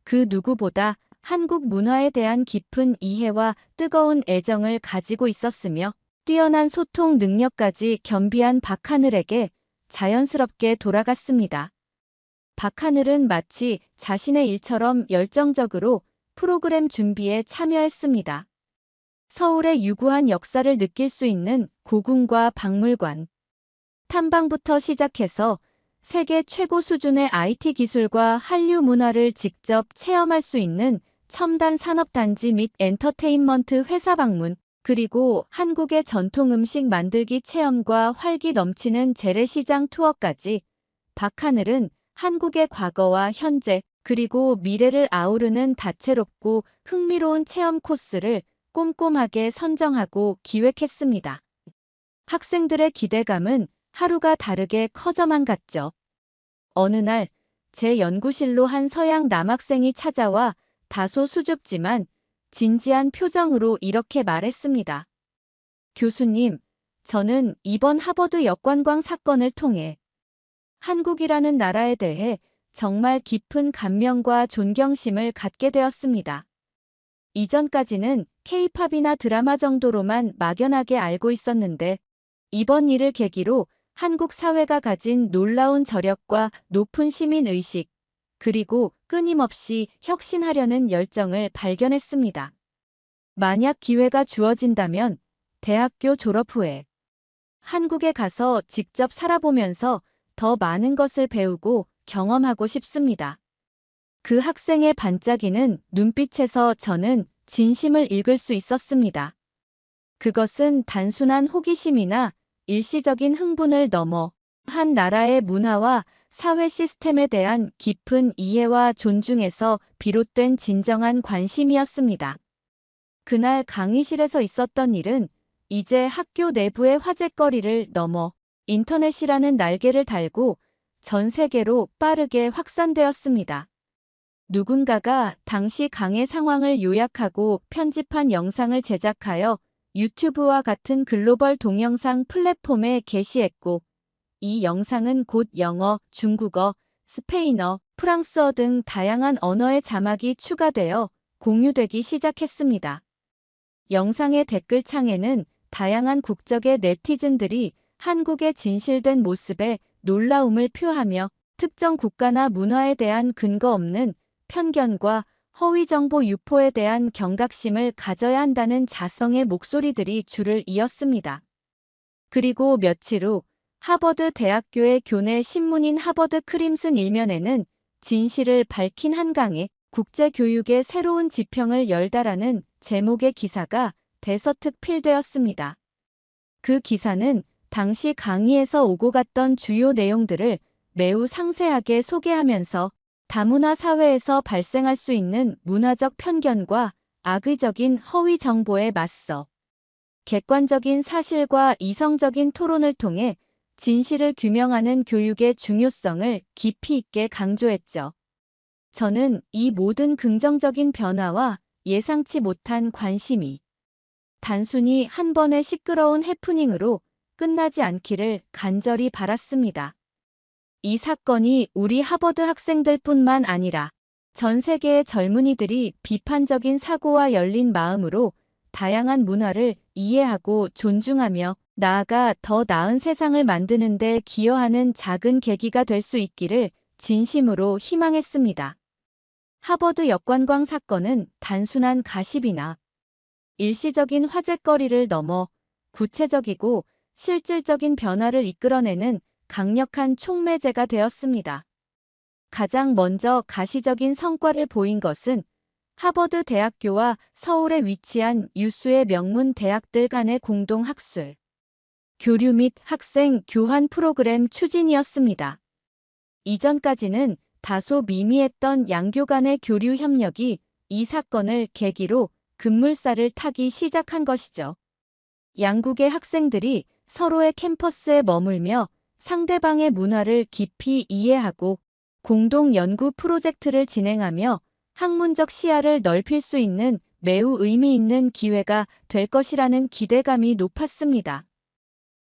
그 누구보다 한국 문화에 대한 깊은 이해와 뜨거운 애정을 가지고 있었으며 뛰어난 소통 능력까지 겸비한 박하늘에게 자연스럽게 돌아갔습니다. 박하늘은 마치 자신의 일처럼 열정적으로 프로그램 준비에 참여했습니다. 서울의 유구한 역사를 느낄 수 있는 고궁과 박물관, 탐방부터 시작해서 세계 최고 수준의 IT 기술과 한류 문화를 직접 체험할 수 있는 첨단 산업단지 및 엔터테인먼트 회사 방문, 그리고 한국의 전통 음식 만들기 체험과 활기 넘치는 재래시장 투어까지 박하늘은 한국의 과거와 현재 그리고 미래를 아우르는 다채롭고 흥미로운 체험 코스를 꼼꼼하게 선정하고 기획했습니다. 학생들의 기대감은 하루가 다르게 커져만 갔죠. 어느 날 제 연구실로 한 서양 남학생이 찾아와 다소 수줍지만 진지한 표정으로 이렇게 말했습니다. 교수님, 저는 이번 하버드 역관광 사건을 통해 한국이라는 나라에 대해 정말 깊은 감명과 존경심을 갖게 되었습니다. 이전까지는 K-팝이나 드라마 정도로만 막연하게 알고 있었는데 이번 일을 계기로 한국 사회가 가진 놀라운 저력과 높은 시민의식, 그리고 끊임없이 혁신하려는 열정을 발견했습니다. 만약 기회가 주어진다면 대학교 졸업 후에 한국에 가서 직접 살아보면서 더 많은 것을 배우고 경험하고 싶습니다. 그 학생의 반짝이는 눈빛에서 저는 진심을 읽을 수 있었습니다. 그것은 단순한 호기심이나 일시적인 흥분을 넘어 한 나라의 문화와 사회 시스템에 대한 깊은 이해와 존중에서 비롯된 진정한 관심이었습니다. 그날 강의실에서 있었던 일은 이제 학교 내부의 화제거리를 넘어 인터넷이라는 날개를 달고 전 세계로 빠르게 확산되었습니다. 누군가가 당시 강의 상황을 요약하고 편집한 영상을 제작하여 유튜브와 같은 글로벌 동영상 플랫폼에 게시했고, 이 영상은 곧 영어, 중국어, 스페인어, 프랑스어 등 다양한 언어의 자막이 추가되어 공유되기 시작했습니다. 영상의 댓글창에는 다양한 국적의 네티즌들이 한국의 진실된 모습에 놀라움을 표하며 특정 국가나 문화에 대한 근거 없는 편견과 허위 정보 유포에 대한 경각심을 가져야 한다는 자성의 목소리들이 줄을 이었습니다. 그리고 며칠 후 하버드 대학교의 교내 신문인 하버드 크림슨 일면에는 진실을 밝힌 한강에 국제교육의 새로운 지평을 열다라는 제목의 기사가 대서특 필되었습니다. 그 기사는 당시 강의에서 오고 갔던 주요 내용들을 매우 상세하게 소개하면서 다문화 사회에서 발생할 수 있는 문화적 편견과 악의적인 허위 정보에 맞서 객관적인 사실과 이성적인 토론을 통해 진실을 규명하는 교육의 중요성을 깊이 있게 강조했죠. 저는 이 모든 긍정적인 변화와 예상치 못한 관심이 단순히 한 번의 시끄러운 해프닝으로 끝나지 않기를 간절히 바랐습니다. 이 사건이 우리 하버드 학생들뿐만 아니라 전 세계의 젊은이들이 비판적인 사고와 열린 마음으로 다양한 문화를 이해하고 존중하며 나아가 더 나은 세상을 만드는 데 기여하는 작은 계기가 될 수 있기를 진심으로 희망했습니다. 하버드 역관광 사건은 단순한 가십이나 일시적인 화제거리를 넘어 구체적이고 실질적인 변화를 이끌어내는 강력한 촉매제가 되었습니다. 가장 먼저 가시적인 성과를 보인 것은 하버드 대학교와 서울에 위치한 유수의 명문 대학들 간의 공동 학술, 교류 및 학생 교환 프로그램 추진이었습니다. 이전까지는 다소 미미했던 양교 간의 교류 협력이 이 사건을 계기로 급물살을 타기 시작한 것이죠. 양국의 학생들이 서로의 캠퍼스에 머물며 상대방의 문화를 깊이 이해하고 공동 연구 프로젝트를 진행하며 학문적 시야를 넓힐 수 있는 매우 의미 있는 기회가 될 것이라는 기대감이 높았습니다.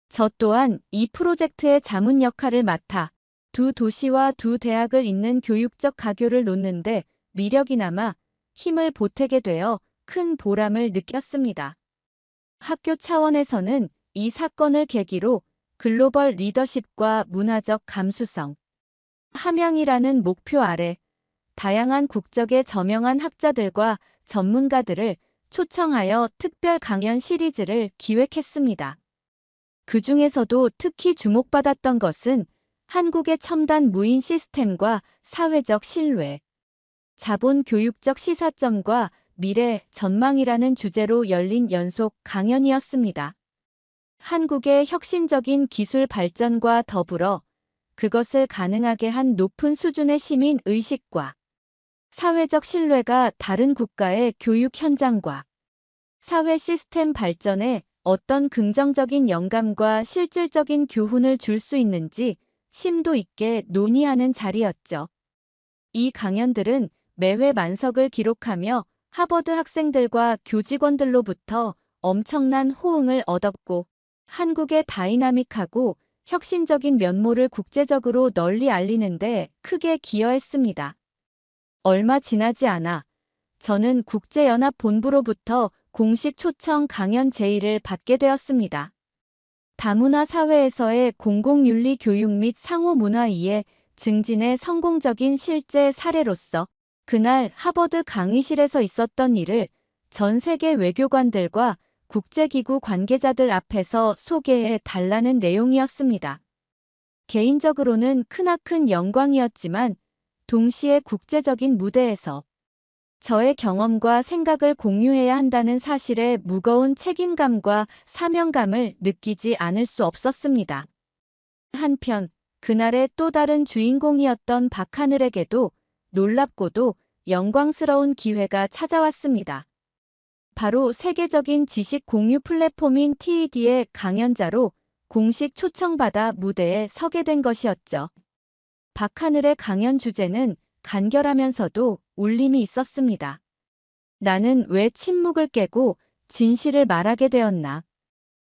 저 또한 이 프로젝트의 자문 역할을 맡아 두 도시와 두 대학을 잇는 교육적 가교를 놓는데 미력이 남아 힘을 보태게 되어 큰 보람을 느꼈습니다. 학교 차원에서는 이 사건을 계기로 글로벌 리더십과 문화적 감수성, 함양이라는 목표 아래 다양한 국적의 저명한 학자들과 전문가들을 초청하여 특별 강연 시리즈를 기획했습니다. 그 중에서도 특히 주목받았던 것은 한국의 첨단 무인 시스템과 사회적 신뢰, 자본 교육적 시사점과 미래 전망이라는 주제로 열린 연속 강연이었습니다. 한국의 혁신적인 기술 발전과 더불어 그것을 가능하게 한 높은 수준의 시민 의식과 사회적 신뢰가 다른 국가의 교육 현장과 사회 시스템 발전에 어떤 긍정적인 영감과 실질적인 교훈을 줄 수 있는지 심도 있게 논의하는 자리였죠. 이 강연들은 매회 만석을 기록하며 하버드 학생들과 교직원들로부터 엄청난 호응을 얻었고 한국의 다이나믹하고 혁신적인 면모를 국제적으로 널리 알리는 데 크게 기여했습니다. 얼마 지나지 않아 저는 국제연합본부로부터 공식 초청 강연 제의를 받게 되었습니다. 다문화 사회에서의 공공윤리 교육 및 상호문화 이해 증진의 성공적인 실제 사례로서 그날 하버드 강의실에서 있었던 일을 전 세계 외교관들과 국제기구 관계자들 앞에서 소개해 달라는 내용이었습니다. 개인적으로는 크나큰 영광이었지만 동시에 국제적인 무대에서 저의 경험과 생각을 공유해야 한다는 사실에 무거운 책임감과 사명감을 느끼지 않을 수 없었습니다. 한편 그날의 또 다른 주인공이었던 박하늘에게도 놀랍고도 영광스러운 기회가 찾아왔습니다. 바로 세계적인 지식 공유 플랫폼인 TED의 강연자로 공식 초청받아 무대에 서게 된 것이었죠. 박하늘의 강연 주제는 간결하면서도 울림이 있었습니다. 나는 왜 침묵을 깨고 진실을 말하게 되었나?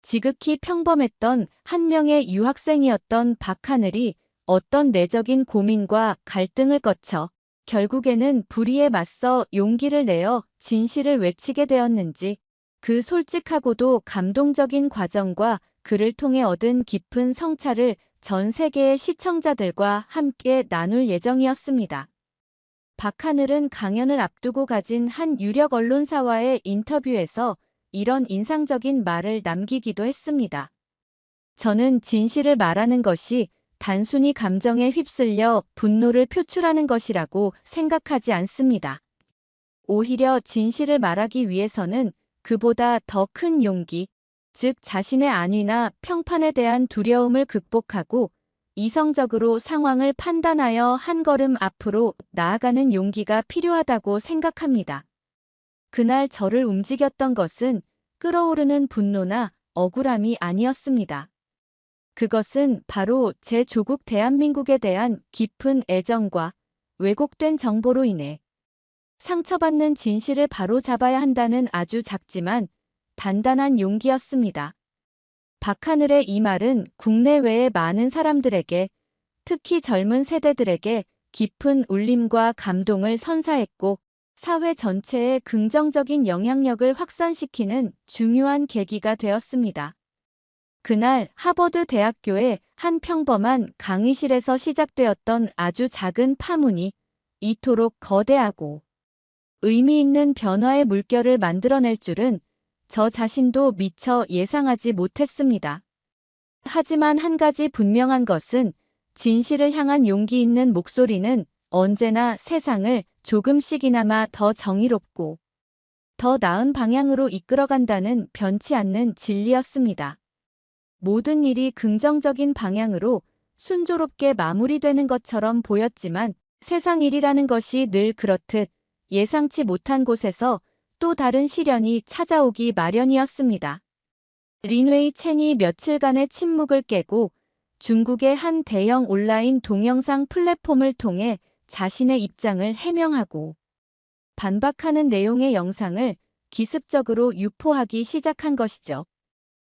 지극히 평범했던 한 명의 유학생이었던 박하늘이 어떤 내적인 고민과 갈등을 거쳐 결국에는 불의에 맞서 용기를 내어 진실을 외치게 되었는지 그 솔직하고도 감동적인 과정과 그를 통해 얻은 깊은 성찰을 전 세계의 시청자들과 함께 나눌 예정이었습니다. 박하늘은 강연을 앞두고 가진 한 유력 언론사와의 인터뷰에서 이런 인상적인 말을 남기기도 했습니다. 저는 진실을 말하는 것이 단순히 감정에 휩쓸려 분노를 표출하는 것이라고 생각하지 않습니다. 오히려 진실을 말하기 위해서는 그보다 더 큰 용기, 즉 자신의 안위나 평판에 대한 두려움을 극복하고 이성적으로 상황을 판단하여 한 걸음 앞으로 나아가는 용기가 필요하다고 생각합니다. 그날 저를 움직였던 것은 끓어오르는 분노나 억울함이 아니었습니다. 그것은 바로 제 조국 대한민국에 대한 깊은 애정과 왜곡된 정보로 인해 상처받는 진실을 바로잡아야 한다는 아주 작지만 단단한 용기였습니다. 박하늘의 이 말은 국내외의 많은 사람들에게, 특히 젊은 세대들에게 깊은 울림과 감동을 선사했고 사회 전체에 긍정적인 영향력을 확산시키는 중요한 계기가 되었습니다. 그날 하버드 대학교의 한 평범한 강의실에서 시작되었던 아주 작은 파문이 이토록 거대하고 의미 있는 변화의 물결을 만들어낼 줄은 저 자신도 미처 예상하지 못했습니다. 하지만 한 가지 분명한 것은 진실을 향한 용기 있는 목소리는 언제나 세상을 조금씩이나마 더 정의롭고 더 나은 방향으로 이끌어간다는 변치 않는 진리였습니다. 모든 일이 긍정적인 방향으로 순조롭게 마무리되는 것처럼 보였지만 세상 일이라는 것이 늘 그렇듯 예상치 못한 곳에서 또 다른 시련이 찾아오기 마련이었습니다. 린웨이 첸이 며칠간의 침묵을 깨고 중국의 한 대형 온라인 동영상 플랫폼을 통해 자신의 입장을 해명하고 반박하는 내용의 영상을 기습적으로 유포하기 시작한 것이죠.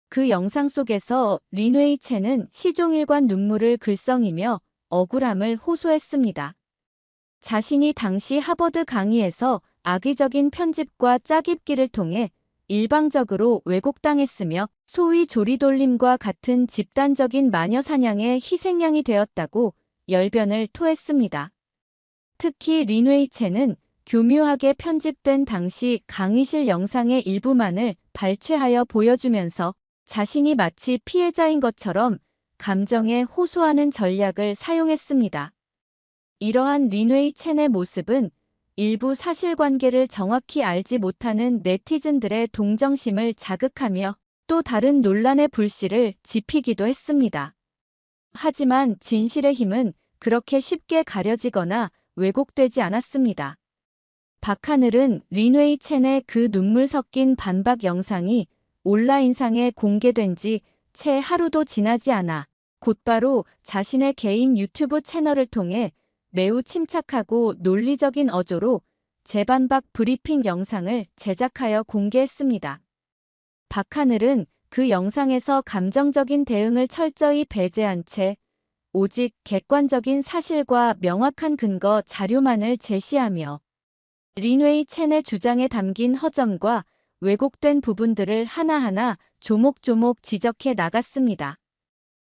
그 영상 속에서 린웨이 첸은 시종일관 눈물을 글썽이며 억울함을 호소했습니다. 자신이 당시 하버드 강의에서 악의적인 편집과 짜깁기를 통해 일방적으로 왜곡당했으며 소위 조리돌림과 같은 집단적인 마녀 사냥의 희생양이 되었다고 열변을 토했습니다. 특히 린웨이 첸은 교묘하게 편집된 당시 강의실 영상의 일부만을 발췌하여 보여주면서 자신이 마치 피해자인 것처럼 감정에 호소하는 전략을 사용했습니다. 이러한 린웨이 첸의 모습은 일부 사실관계를 정확히 알지 못하는 네티즌들의 동정심을 자극하며 또 다른 논란의 불씨를 지피기도 했습니다. 하지만 진실의 힘은 그렇게 쉽게 가려지거나 왜곡되지 않았습니다. 박하늘은 린웨이 첸의 그 눈물 섞인 반박 영상이 온라인상에 공개된 지 채 하루도 지나지 않아 곧바로 자신의 개인 유튜브 채널을 통해 매우 침착하고 논리적인 어조로 재반박 브리핑 영상을 제작하여 공개했습니다. 박하늘은 그 영상에서 감정적인 대응을 철저히 배제한 채 오직 객관적인 사실과 명확한 근거 자료만을 제시하며 린웨이 첸의 주장에 담긴 허점과 왜곡된 부분들을 하나하나 조목조목 지적해 나갔습니다.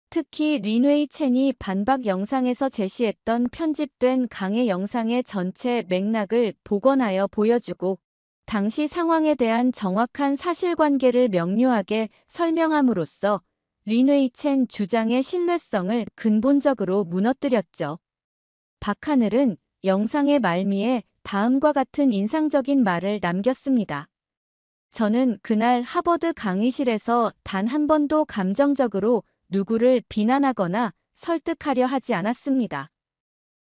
특히 린웨이 첸이 반박 영상에서 제시했던 편집된 강의 영상의 전체 맥락을 복원하여 보여주고 당시 상황에 대한 정확한 사실관계를 명료하게 설명함으로써 린웨이 첸 주장의 신뢰성을 근본적으로 무너뜨렸죠. 박하늘은 영상의 말미에 다음과 같은 인상적인 말을 남겼습니다. 저는 그날 하버드 강의실에서 단 한 번도 감정적으로 누구를 비난하거나 설득하려 하지 않았습니다.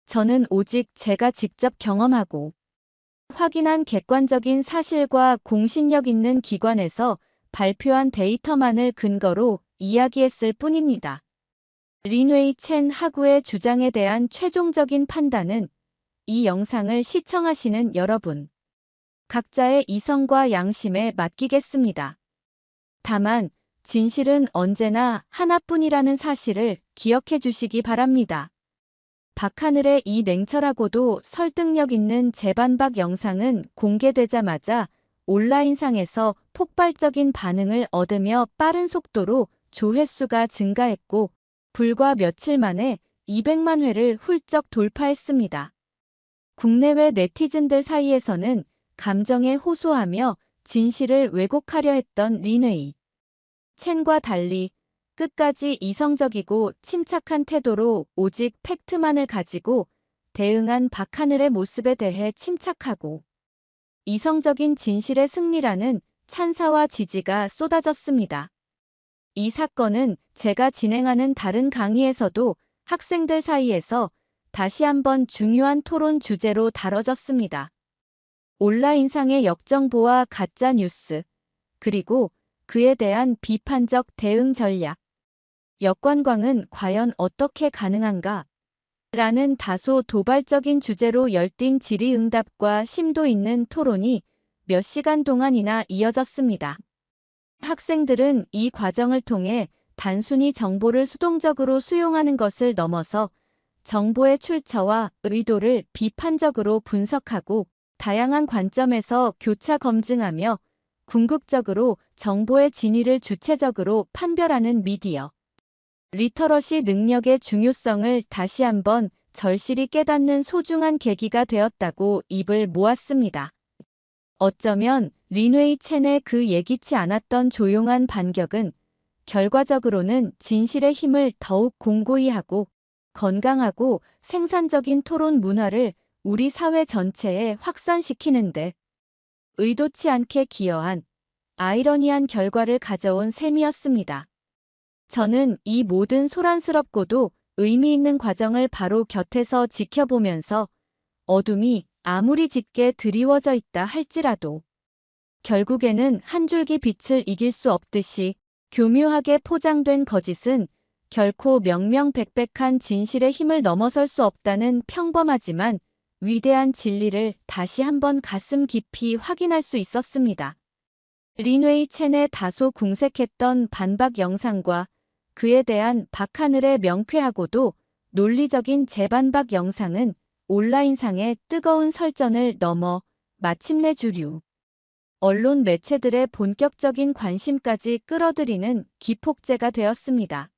저는 오직 제가 직접 경험하고 확인한 객관적인 사실과 공신력 있는 기관에서 발표한 데이터만을 근거로 이야기했을 뿐입니다. 린웨이 첸 하구의 주장에 대한 최종적인 판단은 이 영상을 시청하시는 여러분 각자의 이성과 양심에 맡기겠습니다. 다만 진실은 언제나 하나뿐이라는 사실을 기억해 주시기 바랍니다. 박하늘의 이 냉철하고도 설득력 있는 재반박 영상은 공개되자마자 온라인상에서 폭발적인 반응을 얻으며 빠른 속도로 조회수가 증가했고 불과 며칠 만에 200만 회를 훌쩍 돌파했습니다. 국내외 네티즌들 사이에서는 감정에 호소하며 진실을 왜곡하려 했던 린웨이 첸과 달리 끝까지 이성적이고 침착한 태도로 오직 팩트만을 가지고 대응한 박하늘의 모습에 대해 침착하고 이성적인 진실의 승리라는 찬사와 지지가 쏟아졌습니다. 이 사건은 제가 진행하는 다른 강의에서도 학생들 사이에서 다시 한번 중요한 토론 주제로 다뤄졌습니다. 온라인상의 역정보와 가짜 뉴스, 그리고 그에 대한 비판적 대응 전략. 역관광은 과연 어떻게 가능한가? 라는 다소 도발적인 주제로 열띤 질의응답과 심도 있는 토론이 몇 시간 동안이나 이어졌습니다. 학생들은 이 과정을 통해 단순히 정보를 수동적으로 수용하는 것을 넘어서 정보의 출처와 의도를 비판적으로 분석하고 다양한 관점에서 교차 검증하며 궁극적으로 정보의 진위를 주체적으로 판별하는 미디어 리터러시 능력의 중요성을 다시 한번 절실히 깨닫는 소중한 계기가 되었다고 입을 모았습니다. 어쩌면 린웨이 첸의 그 예기치 않았던 조용한 반격은 결과적으로는 진실의 힘을 더욱 공고히 하고 건강하고 생산적인 토론 문화를 우리 사회 전체에 확산시키는데 의도치 않게 기여한 아이러니한 결과를 가져온 셈이었습니다. 저는 이 모든 소란스럽고도 의미 있는 과정을 바로 곁에서 지켜보면서 어둠이 아무리 짙게 드리워져 있다 할지라도 결국에는 한 줄기 빛을 이길 수 없듯이 교묘하게 포장된 거짓은 결코 명명백백한 진실의 힘을 넘어설 수 없다는 평범하지만 위대한 진리를 다시 한번 가슴 깊이 확인할 수 있었습니다. 린웨이 첸의 다소 궁색했던 반박 영상과 그에 대한 박하늘의 명쾌하고도 논리적인 재반박 영상은 온라인상의 뜨거운 설전을 넘어 마침내 주류 언론 매체들의 본격적인 관심까지 끌어들이는 기폭제가 되었습니다.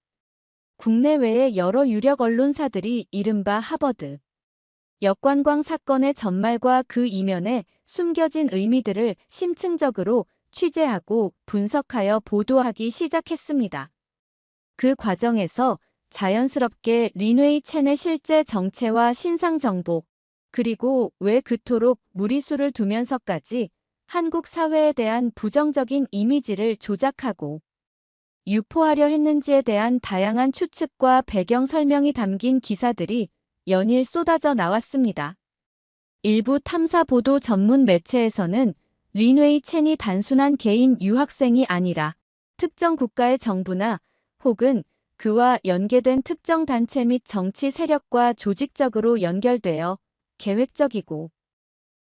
국내외의 여러 유력 언론사들이 이른바 하버드 역관광 사건의 전말과 그 이면에 숨겨진 의미들을 심층적으로 취재하고 분석하여 보도하기 시작했습니다. 그 과정에서 자연스럽게 린웨이 첸의 실제 정체와 신상 정보, 그리고 왜 그토록 무리수를 두면서까지 한국 사회에 대한 부정적인 이미지를 조작하고 유포하려 했는지에 대한 다양한 추측과 배경 설명이 담긴 기사들이 연일 쏟아져 나왔습니다. 일부 탐사 보도 전문 매체에서는 린웨이 첸이 단순한 개인 유학생이 아니라 특정 국가의 정부나 혹은 그와 연계된 특정 단체 및 정치 세력과 조직적으로 연결되어 계획적이고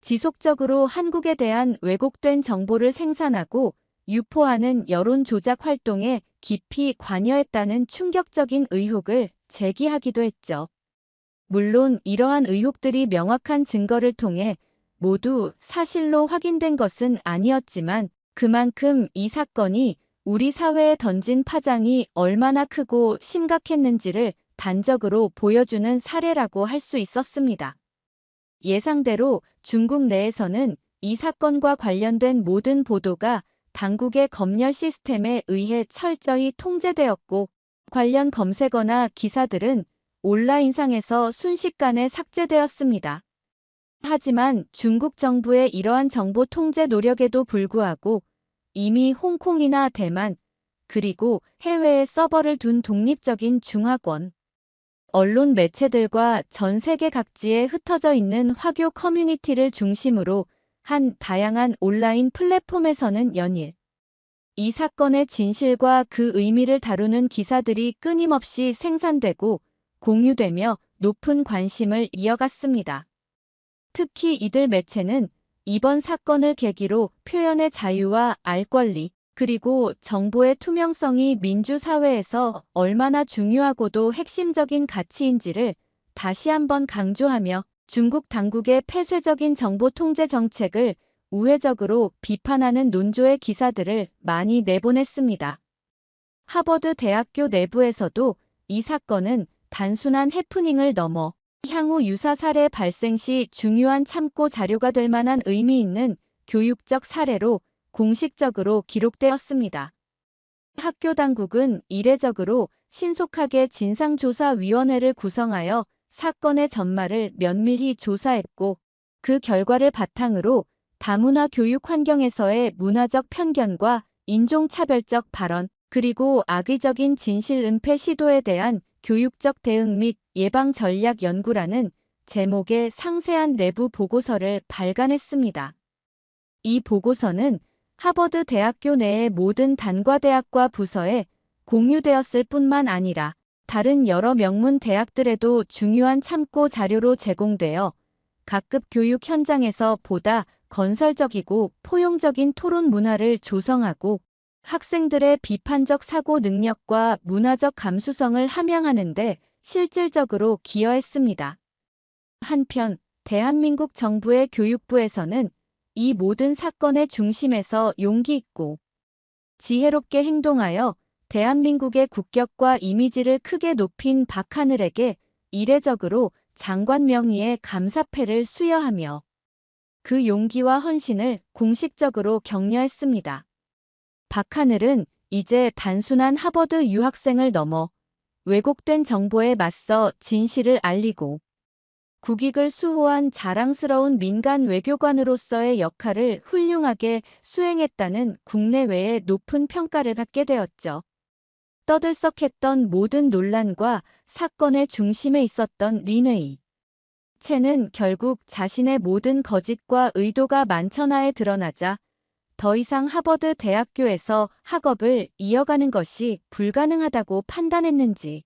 지속적으로 한국에 대한 왜곡된 정보를 생산하고 유포하는 여론 조작 활동에 깊이 관여했다는 충격적인 의혹을 제기하기도 했죠. 물론 이러한 의혹들이 명확한 증거를 통해 모두 사실로 확인된 것은 아니었지만 그만큼 이 사건이 우리 사회에 던진 파장이 얼마나 크고 심각했는지를 단적으로 보여주는 사례라고 할 수 있었습니다. 예상대로 중국 내에서는 이 사건과 관련된 모든 보도가 당국의 검열 시스템에 의해 철저히 통제되었고 관련 검색어나 기사들은 온라인상에서 순식간에 삭제되었습니다. 하지만 중국 정부의 이러한 정보 통제 노력에도 불구하고 이미 홍콩이나 대만, 그리고 해외에 서버를 둔 독립적인 중화권, 언론 매체들과 전 세계 각지에 흩어져 있는 화교 커뮤니티를 중심으로 한 다양한 온라인 플랫폼에서는 연일 이 사건의 진실과 그 의미를 다루는 기사들이 끊임없이 생산되고 공유되며 높은 관심을 이어갔습니다. 특히 이들 매체는 이번 사건을 계기로 표현의 자유와 알 권리, 그리고 정보의 투명성이 민주사회에서 얼마나 중요하고도 핵심적인 가치인지를 다시 한번 강조하며 중국 당국의 폐쇄적인 정보 통제 정책을 우회적으로 비판하는 논조의 기사들을 많이 내보냈습니다. 하버드 대학교 내부에서도 이 사건은 단순한 해프닝을 넘어 향후 유사 사례 발생 시 중요한 참고 자료가 될 만한 의미 있는 교육적 사례로 공식적으로 기록되었습니다. 학교 당국은 이례적으로 신속하게 진상조사위원회를 구성하여 사건의 전말을 면밀히 조사했고 그 결과를 바탕으로 다문화 교육 환경에서의 문화적 편견과 인종차별적 발언, 그리고 악의적인 진실 은폐 시도에 대한 교육적 대응 및 예방 전략 연구라는 제목의 상세한 내부 보고서를 발간했습니다. 이 보고서는 하버드 대학교 내의 모든 단과대학과 부서에 공유되었을 뿐만 아니라 다른 여러 명문 대학들에도 중요한 참고 자료로 제공되어 각급 교육 현장에서 보다 건설적이고 포용적인 토론 문화를 조성하고 학생들의 비판적 사고 능력과 문화적 감수성을 함양하는 데 실질적으로 기여했습니다. 한편 대한민국 정부의 교육부에서는 이 모든 사건의 중심에서 용기 있고 지혜롭게 행동하여 대한민국의 국격과 이미지를 크게 높인 박하늘에게 이례적으로 장관 명의의 감사패를 수여하며 그 용기와 헌신을 공식적으로 격려했습니다. 박하늘은 이제 단순한 하버드 유학생을 넘어 왜곡된 정보에 맞서 진실을 알리고 국익을 수호한 자랑스러운 민간 외교관으로서의 역할을 훌륭하게 수행했다는 국내외의 높은 평가를 받게 되었죠. 떠들썩했던 모든 논란과 사건의 중심에 있었던 린웨이 첸은 결국 자신의 모든 거짓과 의도가 만천하에 드러나자 더 이상 하버드 대학교에서 학업을 이어가는 것이 불가능하다고 판단했는지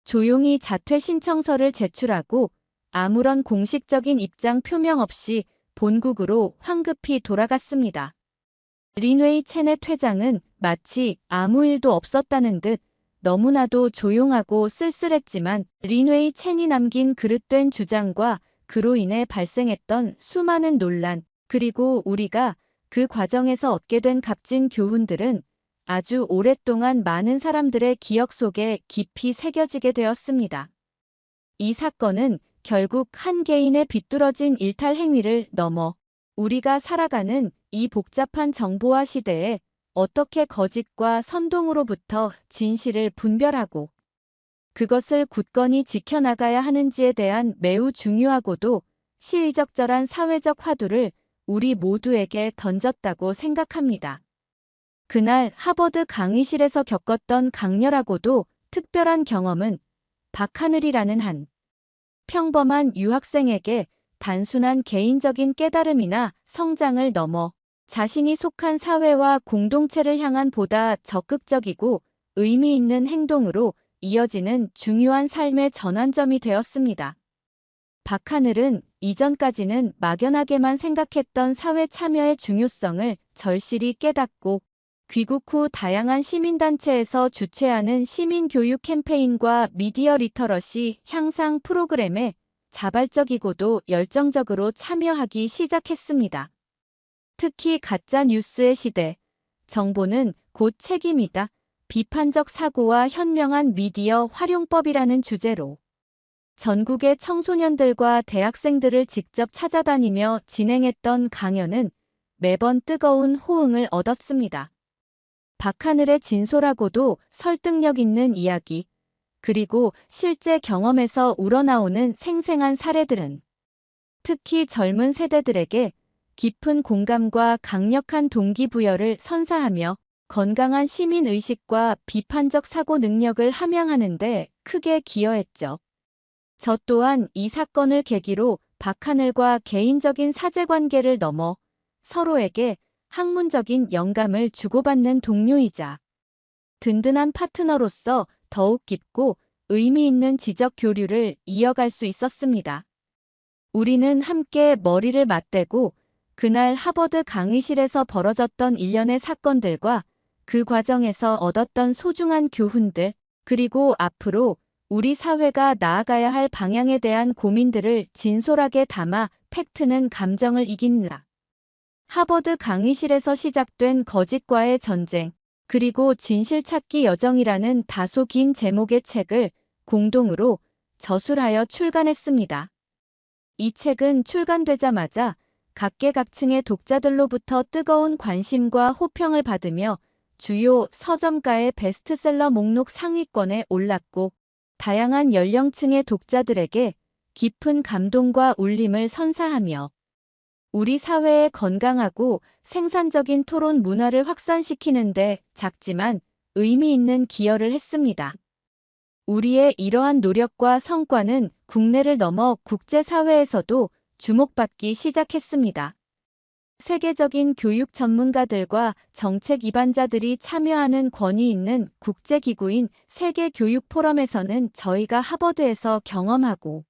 조용히 자퇴 신청서를 제출하고 아무런 공식적인 입장 표명 없이 본국으로 황급히 돌아갔습니다. 린웨이 첸의 퇴장은 마치 아무 일도 없었다는 듯 너무나도 조용하고 쓸쓸했지만 린웨이 첸이 남긴 그릇된 주장과 그로 인해 발생했던 수많은 논란, 그리고 우리가 그 과정에서 얻게 된 값진 교훈들은 아주 오랫동안 많은 사람들의 기억 속에 깊이 새겨지게 되었습니다. 이 사건은 결국 한 개인의 비뚤어진 일탈 행위를 넘어 우리가 살아가는 이 복잡한 정보화 시대에 어떻게 거짓과 선동으로부터 진실을 분별하고 그것을 굳건히 지켜나가야 하는지에 대한 매우 중요하고도 시의적절한 사회적 화두를 우리 모두에게 던졌다고 생각합니다. 그날 하버드 강의실에서 겪었던 강렬하고도 특별한 경험은 박하늘이라는 한 평범한 유학생에게 단순한 개인적인 깨달음이나 성장을 넘어 자신이 속한 사회와 공동체를 향한 보다 적극적이고 의미 있는 행동으로 이어지는 중요한 삶의 전환점이 되었습니다. 박하늘은 이전까지는 막연하게만 생각했던 사회 참여의 중요성을 절실히 깨닫고 귀국 후 다양한 시민단체에서 주최하는 시민교육 캠페인과 미디어 리터러시 향상 프로그램에 자발적이고도 열정적으로 참여하기 시작했습니다. 특히 가짜 뉴스의 시대, 정보는 곧 책임이다, 비판적 사고와 현명한 미디어 활용법이라는 주제로 전국의 청소년들과 대학생들을 직접 찾아다니며 진행했던 강연은 매번 뜨거운 호응을 얻었습니다. 박하늘의 진솔하고도 설득력 있는 이야기, 그리고 실제 경험에서 우러나오는 생생한 사례들은 특히 젊은 세대들에게 깊은 공감과 강력한 동기부여를 선사하며 건강한 시민의식과 비판적 사고 능력을 함양하는 데 크게 기여했죠. 저 또한 이 사건을 계기로 박하늘과 개인적인 사제관계를 넘어 서로에게 학문적인 영감을 주고받는 동료이자 든든한 파트너로서 더욱 깊고 의미 있는 지적 교류를 이어갈 수 있었습니다. 우리는 함께 머리를 맞대고 그날 하버드 강의실에서 벌어졌던 일련의 사건들과 그 과정에서 얻었던 소중한 교훈들, 그리고 앞으로 우리 사회가 나아가야 할 방향에 대한 고민들을 진솔하게 담아 팩트는 감정을 이긴다. 하버드 강의실에서 시작된 거짓과의 전쟁, 그리고 진실찾기 여정이라는 다소 긴 제목의 책을 공동으로 저술하여 출간했습니다. 이 책은 출간되자마자 각계각층의 독자들로부터 뜨거운 관심과 호평을 받으며 주요 서점가의 베스트셀러 목록 상위권에 올랐고 다양한 연령층의 독자들에게 깊은 감동과 울림을 선사하며 우리 사회의 건강하고 생산적인 토론 문화를 확산시키는 데 작지만 의미 있는 기여를 했습니다. 우리의 이러한 노력과 성과는 국내를 넘어 국제사회에서도 주목받기 시작했습니다. 세계적인 교육 전문가들과 정책 입안자들이 참여하는 권위 있는 국제기구인 세계교육포럼에서는 저희가 하버드에서 경험하고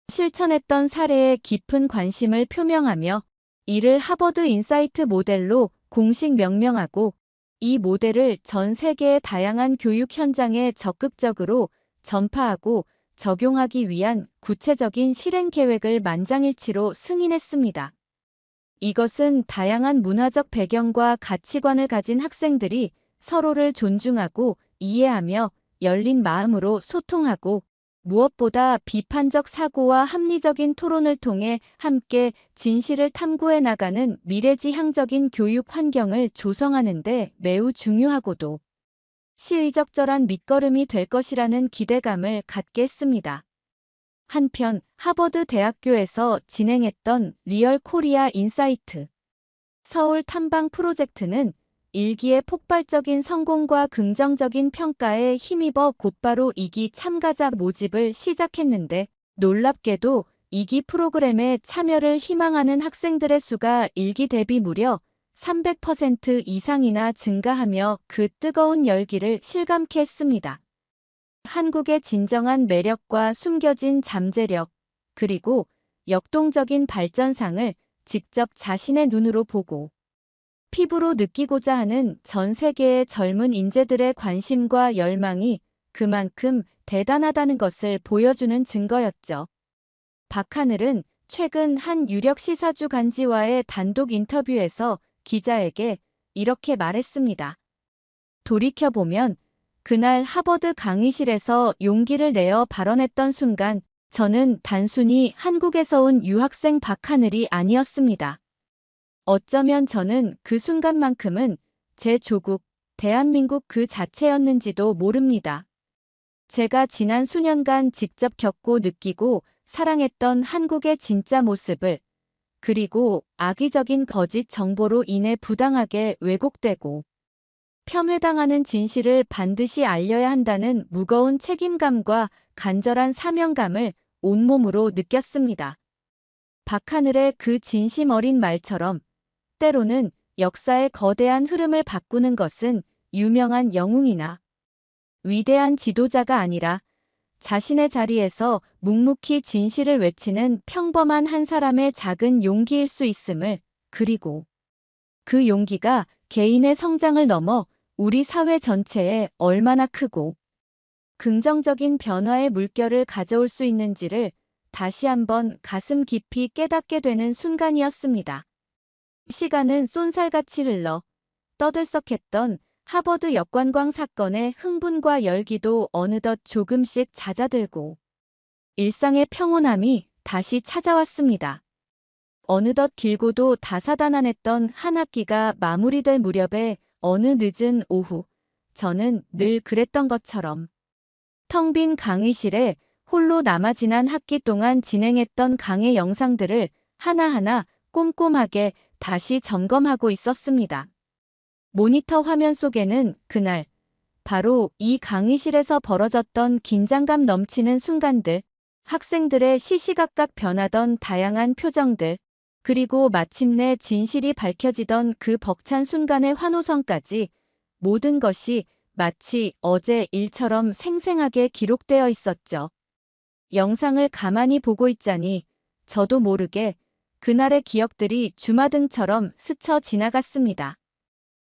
실천했던 사례에 깊은 관심을 표명하며 이를 하버드 인사이트 모델로 공식 명명하고 이 모델을 전 세계의 다양한 교육 현장에 적극적으로 전파하고 적용하기 위한 구체적인 실행 계획을 만장일치로 승인했습니다. 이것은 다양한 문화적 배경과 가치관을 가진 학생들이 서로를 존중하고 이해하며 열린 마음으로 소통하고 무엇보다 비판적 사고와 합리적인 토론을 통해 함께 진실을 탐구해 나가는 미래지향적인 교육 환경을 조성하는 데 매우 중요하고도 시의적절한 밑거름이 될 것이라는 기대감을 갖게 했습니다. 한편 하버드 대학교에서 진행했던 리얼 코리아 인사이트 서울 탐방 프로젝트는 일기의 폭발적인 성공과 긍정적인 평가에 힘입어 곧바로 2기 참가자 모집을 시작했는데 놀랍게도 2기 프로그램에 참여를 희망하는 학생들의 수가 1기 대비 무려 300% 이상이나 증가하며 그 뜨거운 열기를 실감케 했습니다. 한국의 진정한 매력과 숨겨진 잠재력, 그리고 역동적인 발전상을 직접 자신의 눈으로 보고 피부로 느끼고자 하는 전 세계의 젊은 인재들의 관심과 열망이 그만큼 대단하다는 것을 보여주는 증거였죠. 박하늘은 최근 한 유력 시사주 간지와의 단독 인터뷰에서 기자에게 이렇게 말했습니다. 돌이켜보면 그날 하버드 강의실에서 용기를 내어 발언했던 순간 저는 단순히 한국에서 온 유학생 박하늘이 아니었습니다. 어쩌면 저는 그 순간만큼은 제 조국, 대한민국 그 자체였는지도 모릅니다. 제가 지난 수년간 직접 겪고 느끼고 사랑했던 한국의 진짜 모습을, 그리고 악의적인 거짓 정보로 인해 부당하게 왜곡되고 폄훼당하는 진실을 반드시 알려야 한다는 무거운 책임감과 간절한 사명감을 온몸으로 느꼈습니다. 박하늘의 그 진심 어린 말처럼 때로는 역사의 거대한 흐름을 바꾸는 것은 유명한 영웅이나 위대한 지도자가 아니라 자신의 자리에서 묵묵히 진실을 외치는 평범한 한 사람의 작은 용기일 수 있음을, 그리고 그 용기가 개인의 성장을 넘어 우리 사회 전체에 얼마나 크고 긍정적인 변화의 물결을 가져올 수 있는지를 다시 한번 가슴 깊이 깨닫게 되는 순간이었습니다. 시간은 쏜살같이 흘러 떠들썩했던 하버드 역관광 사건의 흥분과 열기도 어느덧 조금씩 잦아들고 일상의 평온함이 다시 찾아왔습니다. 어느덧 길고도 다사다난했던 한 학기가 마무리될 무렵에 어느 늦은 오후, 저는 늘 그랬던 것처럼 텅 빈 강의실에 홀로 남아 지난 학기 동안 진행했던 강의 영상들을 하나하나 꼼꼼하게 다시 점검하고 있었습니다. 모니터 화면 속에는 그날 바로 이 강의실에서 벌어졌던 긴장감 넘치는 순간들, 학생들의 시시각각 변하던 다양한 표정들, 그리고 마침내 진실이 밝혀지던 그 벅찬 순간의 환호성까지 모든 것이 마치 어제 일처럼 생생하게 기록되어 있었죠. 영상을 가만히 보고 있자니 저도 모르게 그날의 기억들이 주마등처럼 스쳐 지나갔습니다.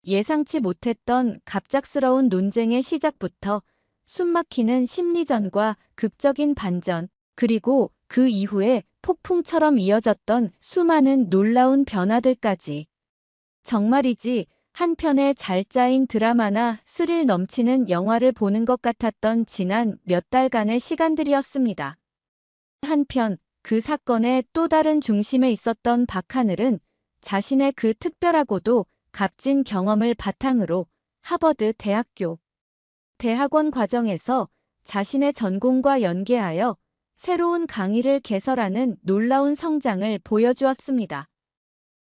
예상치 못했던 갑작스러운 논쟁의 시작부터 숨막히는 심리전과 극적인 반전, 그리고 그 이후에 폭풍처럼 이어졌던 수많은 놀라운 변화들까지. 정말이지 한 편의 잘 짜인 드라마나 스릴 넘치는 영화를 보는 것 같았던 지난 몇 달간의 시간들이었습니다. 한편 그 사건의 또 다른 중심에 있었던 박하늘은 자신의 그 특별하고도 값진 경험을 바탕으로 하버드 대학교 대학원 과정에서 자신의 전공과 연계하여 새로운 강의를 개설하는 놀라운 성장을 보여주었습니다.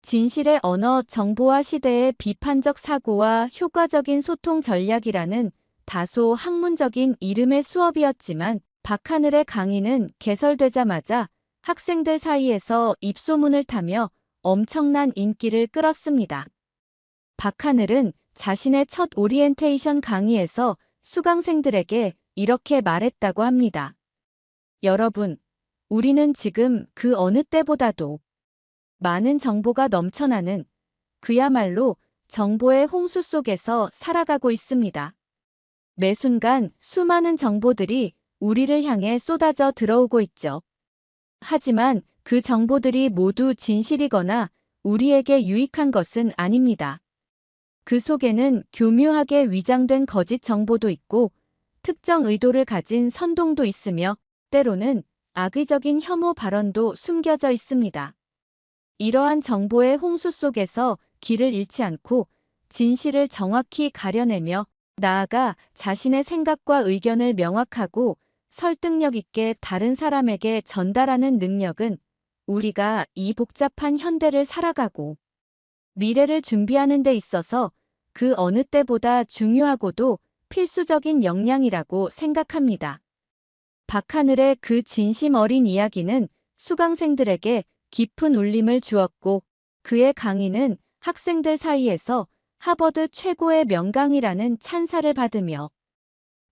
진실의 언어 정보화 시대의 비판적 사고와 효과적인 소통 전략이라는 다소 학문적인 이름의 수업이었지만 박하늘의 강의는 개설되자마자 학생들 사이에서 입소문을 타며 엄청난 인기를 끌었습니다. 박하늘은 자신의 첫 오리엔테이션 강의에서 수강생들에게 이렇게 말했다고 합니다. 여러분, 우리는 지금 그 어느 때보다도 많은 정보가 넘쳐나는 그야말로 정보의 홍수 속에서 살아가고 있습니다. 매 순간 수많은 정보들이 우리를 향해 쏟아져 들어오고 있죠. 하지만 그 정보들이 모두 진실이거나 우리에게 유익한 것은 아닙니다. 그 속에는 교묘하게 위장된 거짓 정보도 있고 특정 의도를 가진 선동도 있으며 때로는 악의적인 혐오 발언도 숨겨져 있습니다. 이러한 정보의 홍수 속에서 길을 잃지 않고 진실을 정확히 가려내며 나아가 자신의 생각과 의견을 명확하고 설득력 있게 다른 사람에게 전달하는 능력은 우리가 이 복잡한 현대를 살아가고 미래를 준비하는 데 있어서 그 어느 때보다 중요하고도 필수적인 역량이라고 생각합니다. 박하늘의 그 진심 어린 이야기는 수강생들에게 깊은 울림을 주었고 그의 강의는 학생들 사이에서 하버드 최고의 명강이라는 찬사를 받으며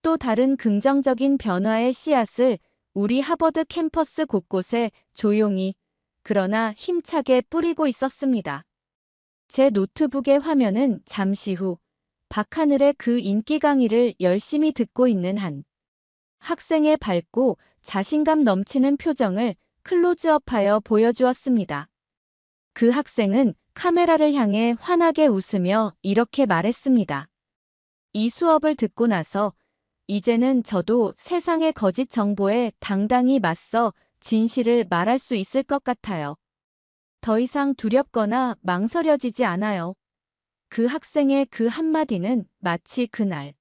또 다른 긍정적인 변화의 씨앗을 우리 하버드 캠퍼스 곳곳에 조용히 그러나 힘차게 뿌리고 있었습니다. 제 노트북의 화면은 잠시 후 박하늘의 그 인기 강의를 열심히 듣고 있는 한 학생의 밝고 자신감 넘치는 표정을 클로즈업하여 보여주었습니다. 그 학생은 카메라를 향해 환하게 웃으며 이렇게 말했습니다. 이 수업을 듣고 나서 이제는 저도 세상의 거짓 정보에 당당히 맞서 진실을 말할 수 있을 것 같아요. 더 이상 두렵거나 망설여지지 않아요. 그 학생의 그 한마디는 마치 그날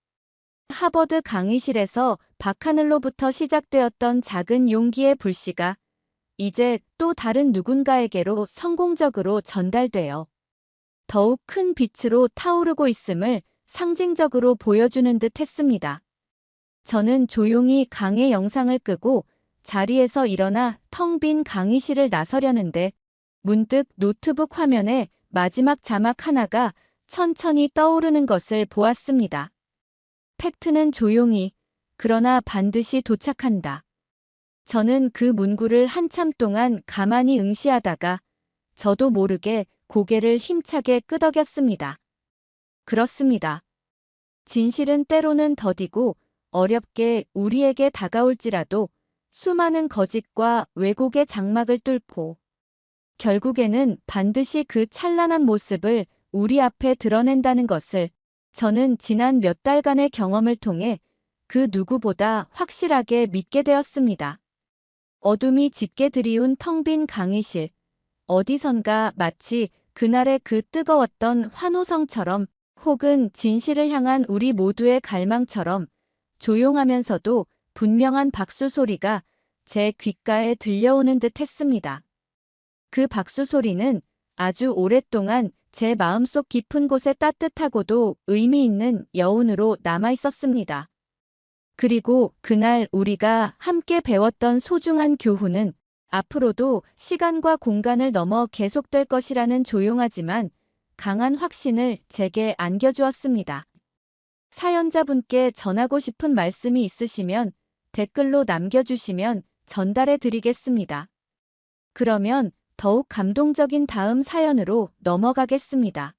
하버드 강의실에서 박하늘로부터 시작되었던 작은 용기의 불씨가 이제 또 다른 누군가에게로 성공적으로 전달되어 더욱 큰 빛으로 타오르고 있음을 상징적으로 보여주는 듯 했습니다. 저는 조용히 강의 영상을 끄고 자리에서 일어나 텅 빈 강의실을 나서려는데 문득 노트북 화면에 마지막 자막 하나가 천천히 떠오르는 것을 보았습니다. 팩트는 조용히, 그러나 반드시 도착한다. 저는 그 문구를 한참 동안 가만히 응시하다가 저도 모르게 고개를 힘차게 끄덕였습니다. 그렇습니다. 진실은 때로는 더디고 어렵게 우리에게 다가올지라도 수많은 거짓과 왜곡의 장막을 뚫고 결국에는 반드시 그 찬란한 모습을 우리 앞에 드러낸다는 것을 저는 지난 몇 달간의 경험을 통해 그 누구보다 확실하게 믿게 되었습니다. 어둠이 짙게 드리운 텅 빈 강의실, 어디선가 마치 그날의 그 뜨거웠던 환호성처럼 혹은 진실을 향한 우리 모두의 갈망처럼 조용하면서도 분명한 박수 소리가 제 귓가에 들려오는 듯 했습니다. 그 박수 소리는 아주 오랫동안 제 마음속 깊은 곳에 따뜻하고도 의미 있는 여운으로 남아 있었습니다. 그리고 그날 우리가 함께 배웠던 소중한 교훈은 앞으로도 시간과 공간을 넘어 계속될 것이라는 조용하지만 강한 확신을 제게 안겨주었습니다. 사연자분께 전하고 싶은 말씀이 있으시면 댓글로 남겨주시면 전달해 드리겠습니다. 그러면 더욱 감동적인 다음 사연으로 넘어가겠습니다.